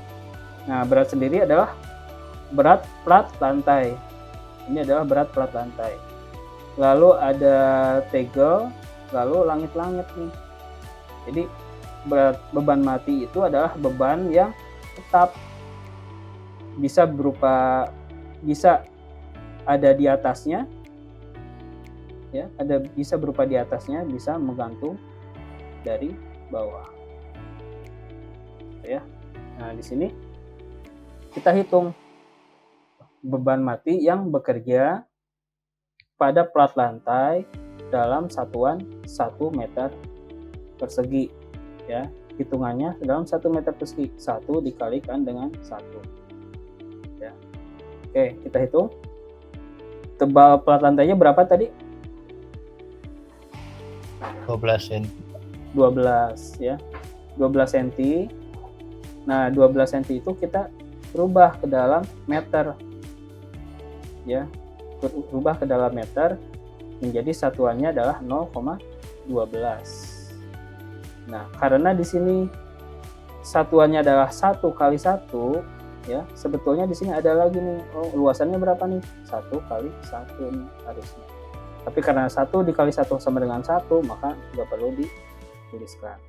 Nah, berat sendiri adalah berat plat lantai. Ini adalah berat plat lantai. Lalu ada tegel, lalu langit-langit nih. Jadi beban mati itu adalah beban yang tetap, bisa ada di atasnya, ya, bisa berupa di atasnya, bisa menggantung dari bawah, ya. Nah, di sini kita hitung beban mati yang bekerja pada plat lantai dalam satuan 1 meter persegi, ya. Hitungannya dalam 1 meter persegi, 1 dikalikan dengan 1, ya. Oke, kita hitung tebal plat lantainya berapa tadi? 12 cm. 12 ya. 12 cm. Nah, 12 cm itu kita rubah ke dalam meter. Ya. Rubah ke dalam meter, menjadi satuannya adalah 0,12. Nah, karena di sini satuannya adalah 1 kali 1, ya, sebetulnya di sini ada lagi nih. Oh, luasannya berapa nih? 1 kali 1 nih harusnya. Tapi karena 1 dikali 1 sama dengan 1, maka nggak perlu dituliskan.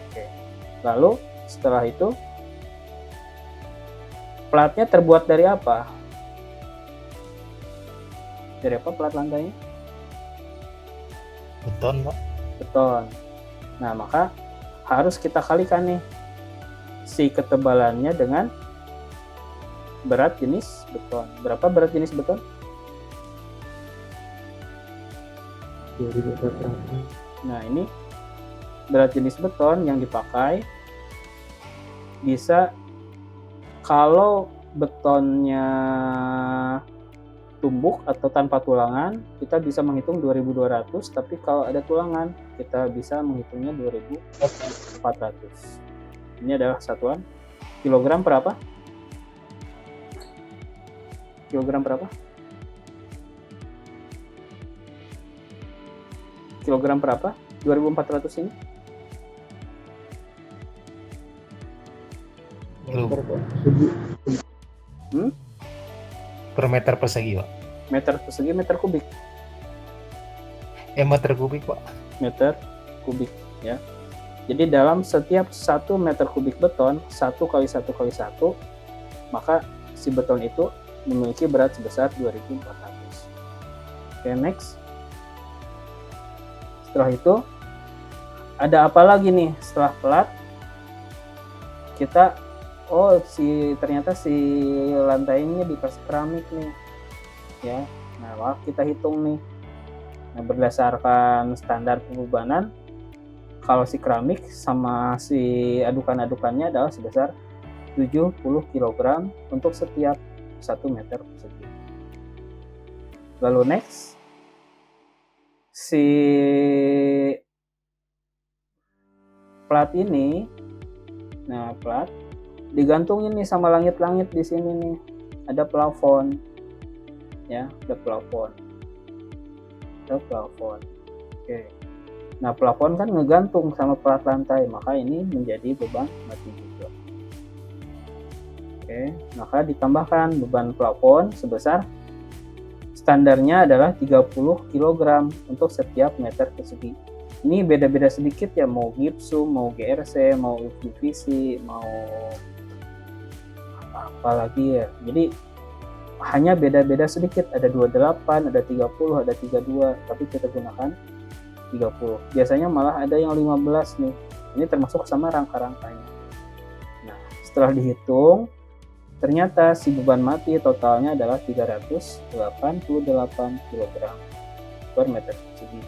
Oke. Lalu setelah itu platnya terbuat dari apa? Dari apa plat lantainya? Beton Pak. Beton. Nah, maka harus kita kalikan nih si ketebalannya dengan berat jenis beton. Berapa berat jenis beton? 2000 Nah, ini berat jenis beton yang dipakai bisa, kalau betonnya tumbuk atau tanpa tulangan, kita bisa menghitung 2200, tapi kalau ada tulangan, kita bisa menghitungnya 2400. Ini adalah satuan kilogram per apa? Kilogram berapa? Kilogram berapa? 2400 ini? Per meter persegi Pak. Meter persegi, meter kubik. Meter kubik Pak. Meter kubik ya. Jadi dalam setiap 1 meter kubik beton, 1 kali 1 kali 1, maka si beton itu memiliki berat sebesar 2400. Oke, next. Setelah itu ada apa lagi nih setelah plat? Kita ternyata si lantainya dikasih keramik nih. Ya. Nah, kita hitung nih. Nah, berdasarkan standar pembebanan, kalau si keramik sama si adukan-adukannya adalah sebesar 70 kg untuk setiap 1 meter persegi. Lalu next, si plat ini, nah plat digantungin nih sama langit-langit di sini nih. Ada plafon, ya, ada plafon. Oke. Nah, plafon kan ngegantung sama plat lantai, maka ini menjadi beban mati juga. Oke, maka ditambahkan beban plafon sebesar, standarnya adalah 30 kg untuk setiap meter persegi. Ini beda-beda sedikit ya, mau gipsum, mau GRC, mau PVC, mau apa lagi ya. Jadi hanya beda-beda sedikit, ada 28, ada 30, ada 32, tapi kita gunakan 30. Biasanya malah ada yang 15 nih. Ini termasuk sama rangka-rangkanya. Nah, setelah dihitung, ternyata si beban mati totalnya adalah 388 kg per meter persegi.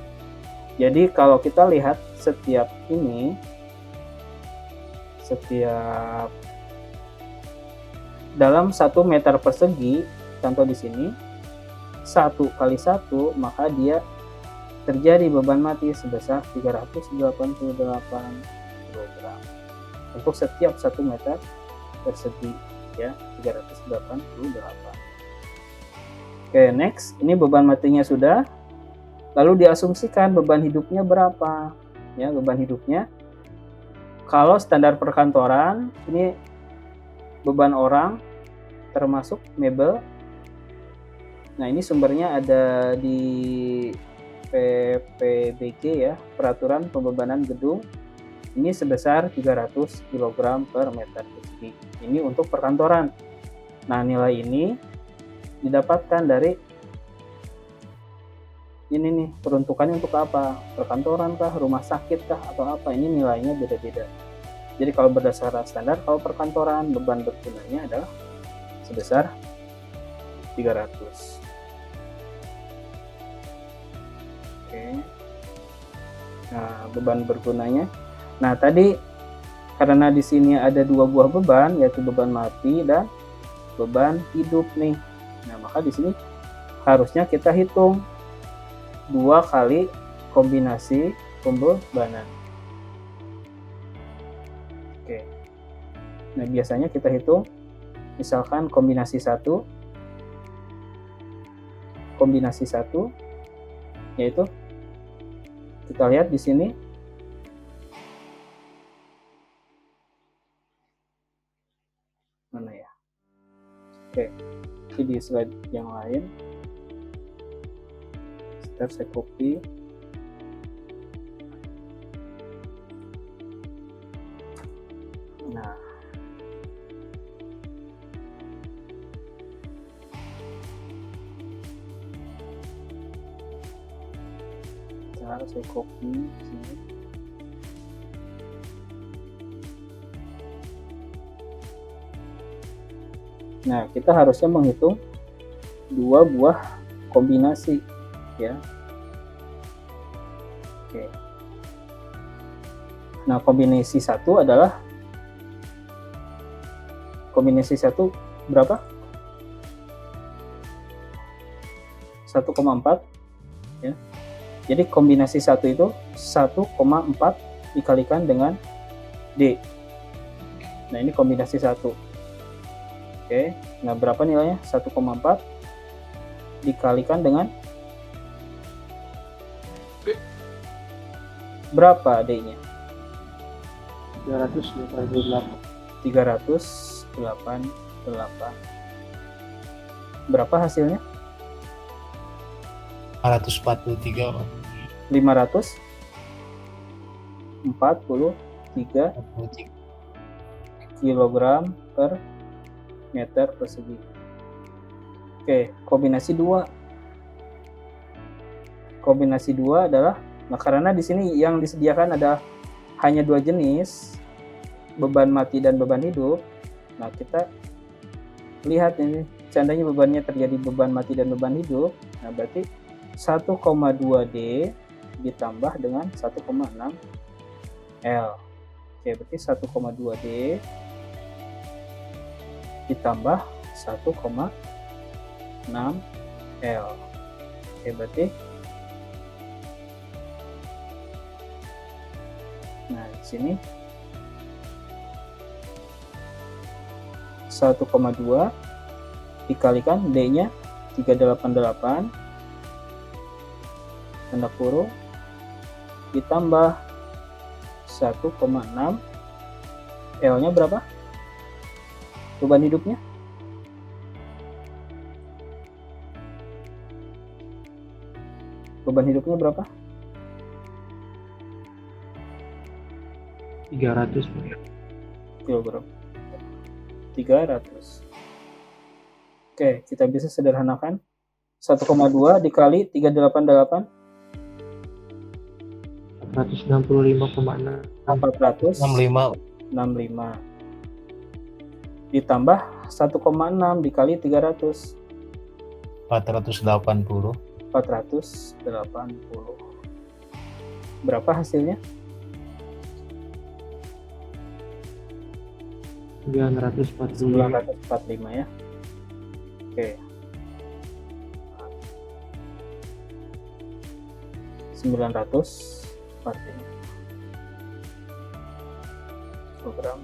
Jadi kalau kita lihat setiap dalam 1 meter persegi, contoh di sini 1 kali 1, maka dia terjadi beban mati sebesar 388 kg untuk setiap 1 meter persegi, ya, 388. Oke, next, ini beban matinya sudah. Lalu diasumsikan beban hidupnya berapa? Ya, beban hidupnya kalau standar perkantoran ini beban orang termasuk mebel. Nah, ini sumbernya ada di PPBG ya, Peraturan Pembebanan Gedung. Ini sebesar 300 kg per meter persegi. Ini untuk perkantoran. Nah, nilai ini didapatkan dari ini nih, peruntukannya untuk apa? Perkantoran kah, rumah sakit kah, atau apa? Ini nilainya beda-beda. Jadi kalau berdasarkan standar, kalau perkantoran beban bergunanya adalah sebesar 300. Oke. Nah, beban bergunanya. Nah, tadi karena di sini ada 2 buah beban, yaitu beban mati dan beban hidup nih. Nah, maka di sini harusnya kita hitung 2 kali kombinasi pembebanan. Oke. Nah, biasanya kita hitung misalkan kombinasi 1 yaitu kita lihat di sini mana ya. Oke, ini di slide yang lain. Saya copy. Nah, Bentar, saya copy sini. Nah, kita harusnya menghitung 2 buah kombinasi ya. Oke. Nah, kombinasi 1 adalah kombinasi 1 berapa? 1,4 ya. Jadi kombinasi 1 itu 1,4 dikalikan dengan D. Nah, ini kombinasi 1. Oke. Nah, berapa nilainya? 1,4 dikalikan dengan berapa D-nya? 388. Berapa hasilnya? 543 Pak. 543 kilogram per meter persegi. Oke, kombinasi 2. Kombinasi 2 adalah, nah karena di sini yang disediakan ada hanya 2 jenis, beban mati dan beban hidup. Nah, kita lihat ini, seandainya bebannya terjadi beban mati dan beban hidup, nah berarti 1,2 D ditambah dengan 1,6 L. Oke, berarti 1,2 D ditambah 1,6 L. Oke, berarti nah di sini 1,2 dikalikan D-nya 388 tanda kurung ditambah 1,6 L-nya berapa? Beban hidupnya? Beban hidupnya berapa? 300 Kilogram. 300. Oke, kita bisa sederhanakan. 1,2 dikali 388 465,6 465 ditambah 1,6 dikali 300 480. 480. Berapa hasilnya? 945 ya. Oke. 945 kilogram.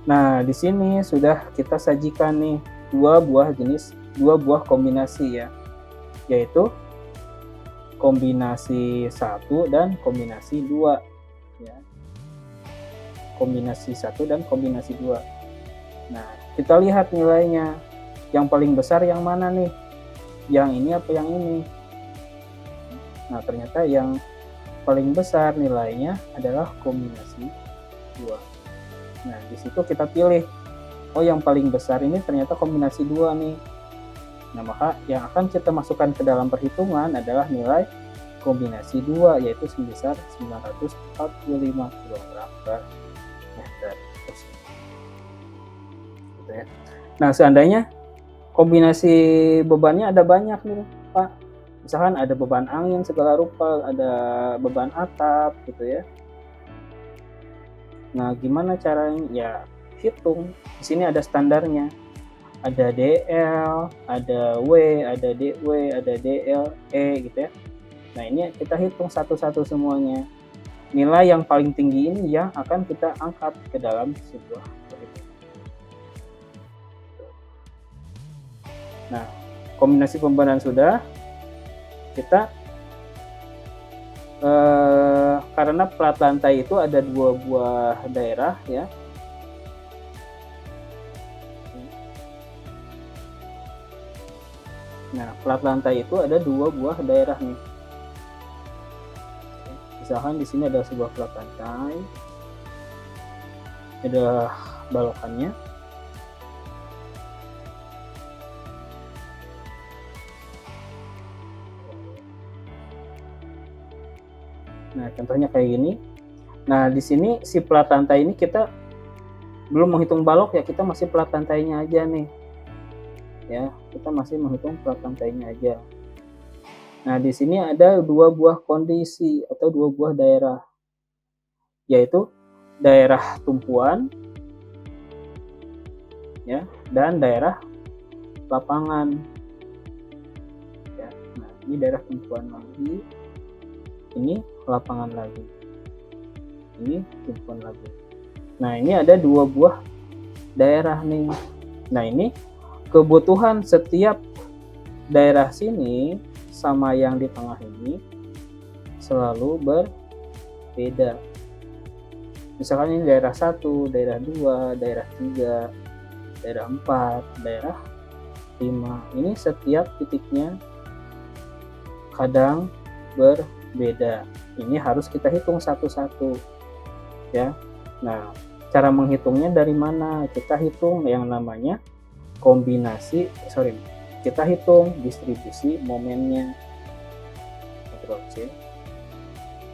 Nah, di sini sudah kita sajikan nih dua buah kombinasi ya, yaitu kombinasi 1 dan kombinasi 2 ya. Kombinasi 1 dan kombinasi 2. Nah, kita lihat nilainya. Yang paling besar yang mana nih? Yang ini apa yang ini? Nah, ternyata yang paling besar nilainya adalah kombinasi 2. Nah, di situ kita pilih. Oh, yang paling besar ini ternyata kombinasi 2 nih. Nah, maka yang akan kita masukkan ke dalam perhitungan adalah nilai kombinasi 2, yaitu sebesar 945 kg per meter persegi. Gitu ya. Nah, seandainya kombinasi bebannya ada banyak nih, Pak. Misalkan ada beban angin segala rupa, ada beban atap gitu ya. Nah, gimana caranya? Ya, hitung. Di sini ada standarnya. Ada DL, ada W, ada DW, ada DL, E gitu ya. Nah, ini kita hitung satu-satu semuanya. Nilai yang paling tinggi ini yang akan kita angkat ke dalam sebuah perhitungan. Nah, kombinasi pembenaran sudah. Kita karena plat lantai itu ada 2 buah daerah ya. Nah, plat lantai itu ada 2 buah daerah nih. Misalkan di sini ada sebuah plat lantai, ada balokannya. Nah, contohnya kayak gini. Nah, di sini si plat lantai ini kita belum menghitung balok ya, kita masih plat lantainya aja nih. Ya, kita masih menghitung plat lantainya aja. Nah, di sini ada dua buah kondisi atau dua buah daerah, yaitu daerah tumpuan ya dan daerah lapangan. Ya, nah ini daerah tumpuan lagi, ini lapangan lagi, ini tumpuan lagi. Nah, ini ada dua buah daerah nih. Nah, ini kebutuhan setiap daerah sini sama yang di tengah ini selalu berbeda. Misalkan ini daerah 1, daerah 2, daerah 3, daerah 4, daerah 5. Ini setiap titiknya kadang berbeda. Ini harus kita hitung satu-satu ya. Nah, cara menghitungnya dari mana? Kita hitung yang namanya kita hitung distribusi momennya.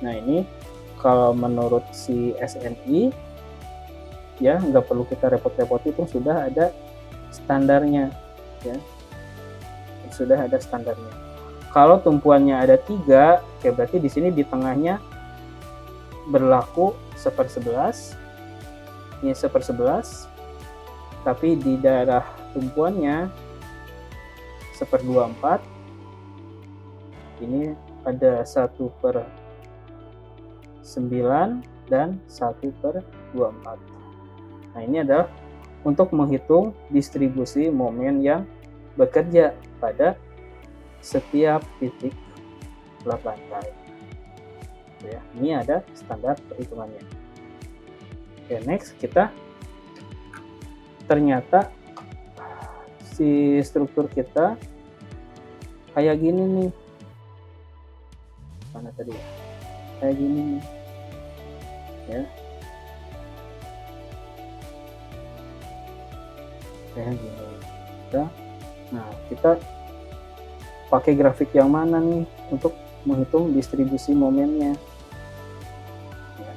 Nah, ini kalau menurut si SNI ya nggak perlu kita repot-repot hitung, sudah ada standarnya ya, sudah ada standarnya. Kalau tumpuannya ada 3, ya berarti di sini di tengahnya berlaku 1/11, ini 1/11, tapi di daerah tumpuannya 1/24, ini ada 1/9 dan 1/24. Nah, ini adalah untuk menghitung distribusi momen yang bekerja pada setiap titik plat lantai. Ya, ini ada standar perhitungannya. Oke, next kita ternyata si struktur kita kayak gini nih. Mana tadi ya? Kayak gini nih. Ya. Kayak gini. Nah, kita pakai grafik yang mana nih untuk menghitung distribusi momennya? Ya.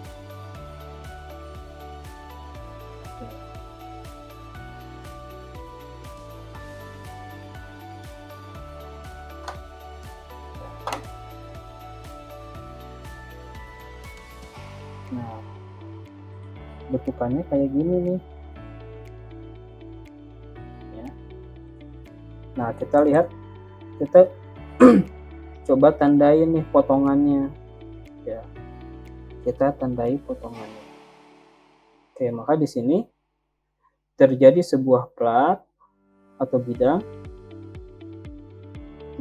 Nah, bentukannya kayak gini nih. Ya. Nah, kita lihat, kita coba tandain nih potongannya. Ya, kita tandai potongannya. Oke, maka di sini terjadi sebuah plat atau bidang.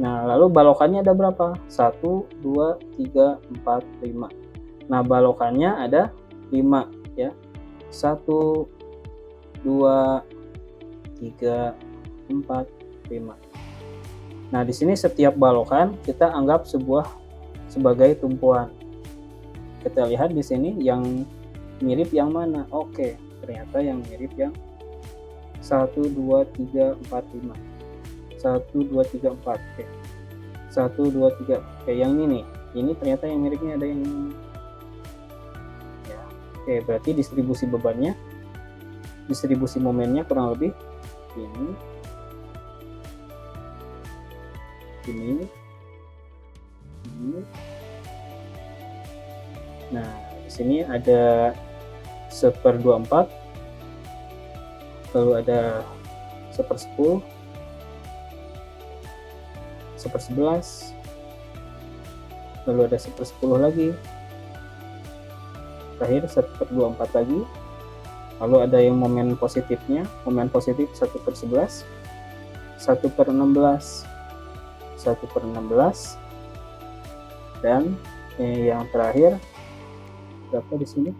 Nah, lalu balokannya ada berapa? 1, 2, 3, 4, 5. Nah, balokannya ada 5 ya. 1, 2, 3, 4, 5. Nah, di sini setiap balokan kita anggap sebagai tumpuan. Kita lihat di sini yang mirip yang mana? Oke, ternyata yang mirip yang 1, 2, 3, 4, 5. 1, 2, 3, 4. Oke. 1, 2, 3. Oke, yang ini nih. Ini ternyata yang miripnya ada yang ini. Ya. Oke, berarti distribusi bebannya, distribusi momennya kurang lebih ini. Ini. Nah, di sini ada 1/24, lalu ada 1/10, 1/11, lalu ada 1/10 lagi, terakhir 1/24 lagi, lalu ada yang momen positifnya, momen positif 1/11, 1/16, 1/16, dan yang terakhir berapa di sini?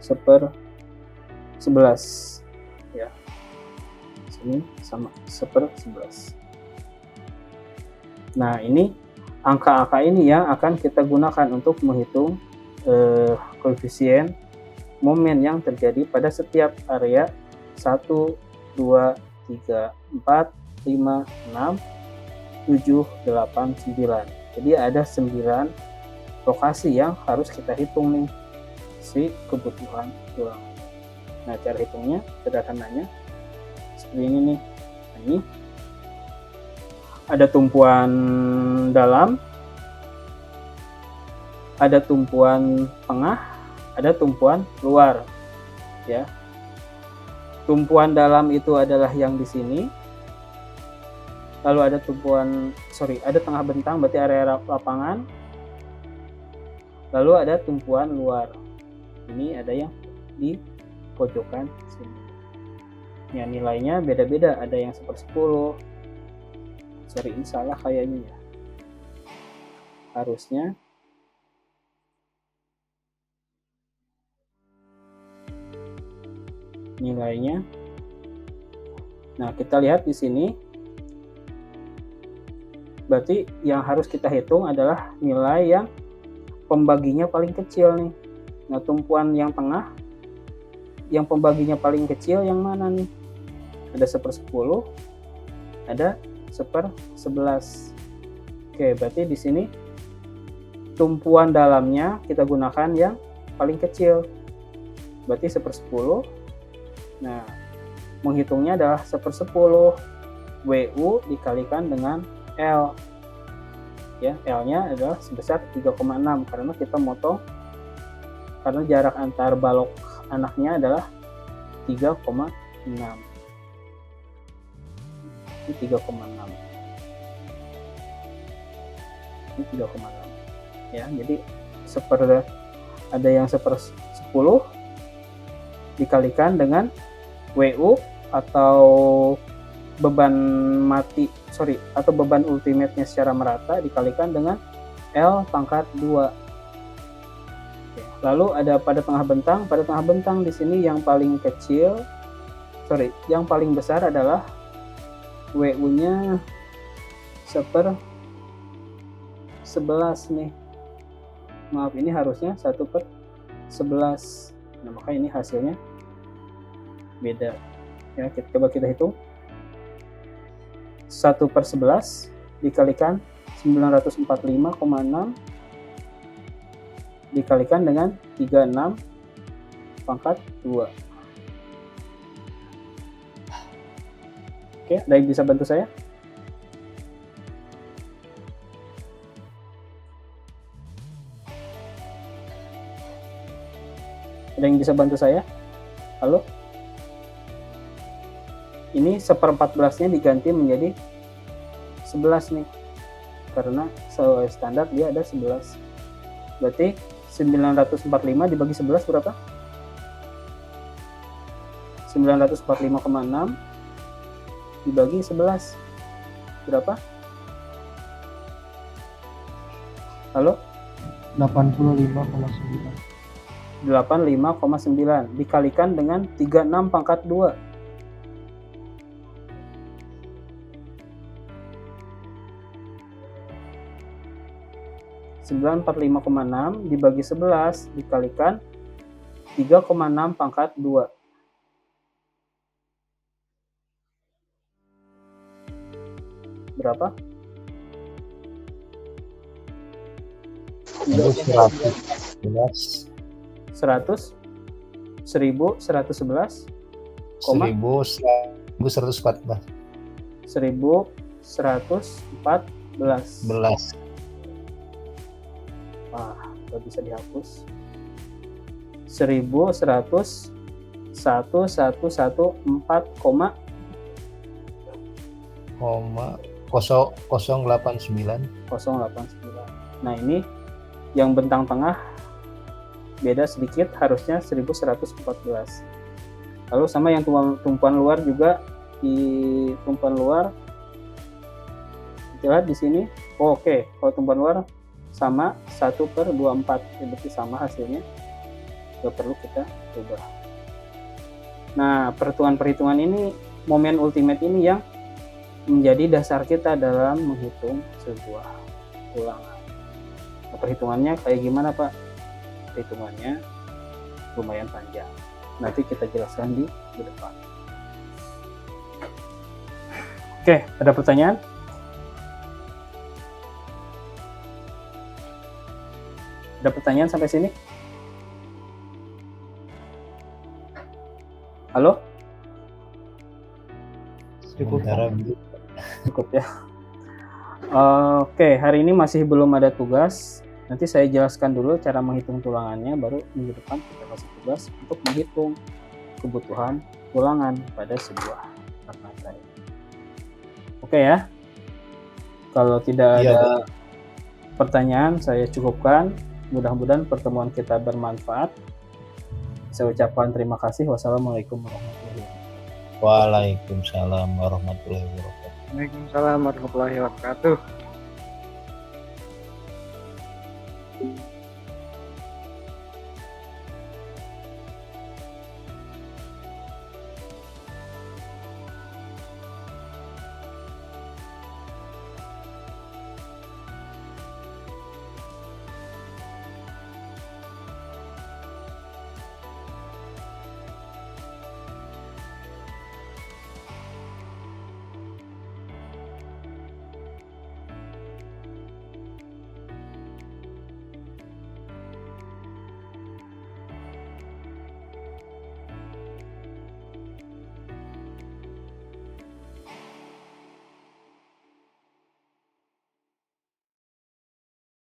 Seper 11 ya, sini sama 1/11. Nah, ini angka-angka ini yang akan kita gunakan untuk menghitung koefisien momen yang terjadi pada setiap area 1, 2, 3, 4, 5, 6, 7, 8, 9. Jadi ada 9 lokasi yang harus kita hitung nih si kebutuhan ulangan. Nah, cara hitungnya sederhananya seperti ini nih. Nah, ini ada tumpuan dalam, ada tumpuan tengah, ada tumpuan luar, ya. Tumpuan dalam itu adalah yang di sini. Lalu ada ada tengah bentang, berarti area lapangan. Lalu ada tumpuan luar. Ini ada yang di pojokan sini. Ya, nilainya beda-beda, ada yang 1/10. Sorry, ini salah kayaknya ya. Harusnya nilainya. Nah, kita lihat di sini. Berarti yang harus kita hitung adalah nilai yang pembaginya paling kecil nih. Nah, tumpuan yang tengah, yang pembaginya paling kecil yang mana nih? Ada 1/10, ada 1/11. Oke, berarti di sini tumpuan dalamnya kita gunakan yang paling kecil. Berarti 1/10. Nah, menghitungnya adalah 1/10 WU dikalikan dengan L. Ya, L-nya adalah sebesar 3,6 karena kita motong, karena jarak antar balok anaknya adalah 3,6. Ini 3,6. Ini 3,6. Ya, jadi ada yang 1/10 dikalikan dengan WU atau beban ultimate-nya secara merata dikalikan dengan L pangkat 2. Lalu ada pada tengah bentang di sini yang paling besar adalah WU-nya 1/11 nih. Maaf, ini harusnya 1/11. Nah, maka ini hasilnya beda. Ya, coba kita hitung. 1/11 dikalikan 945,6 dikalikan dengan 36 pangkat 2. Oke, ada yang bisa bantu saya? Ada yang bisa bantu saya? Halo? Ini 1/14-nya diganti menjadi 11 nih. Karena sesuai standar dia ada 11. Berarti 945 dibagi 11 berapa? 945,6 dibagi 11 berapa? Halo? 85,9. 85,9 dikalikan dengan 36 pangkat 2. (945,6) dibagi 11 dikalikan 3,6 pangkat 2. Berapa? 111 100 1111 1114 1114. Wah, nggak bisa dihapus. 089. Nah, ini yang bentang tengah beda sedikit, harusnya 1114. Lalu sama yang tumpuan luar juga, di tumpuan luar kita lihat di sini. Oke, kalau tumpuan luar sama 1/24, berarti sama hasilnya, nggak perlu kita ubah. Nah, perhitungan ini, momen ultimate ini yang menjadi dasar kita dalam menghitung sebuah ulangan. Nah, perhitungannya kayak gimana, Pak? Perhitungannya lumayan panjang. Nanti kita jelaskan di depan. Oke, ada pertanyaan? Ada pertanyaan sampai sini? Halo? Sementara Cukup ya. Oke, hari ini masih belum ada tugas. Nanti saya jelaskan dulu cara menghitung tulangannya, baru minggu depan kita kasih tugas untuk menghitung kebutuhan tulangan pada sebuah mata rantai. Oke ya. Kalau tidak ada pertanyaan, saya cukupkan. Mudah-mudahan pertemuan kita bermanfaat. Saya ucapkan terima kasih. Wassalamualaikum warahmatullahi wabarakatuh. Waalaikumsalam warahmatullahi wabarakatuh. Waalaikumsalam warahmatullahi wabarakatuh.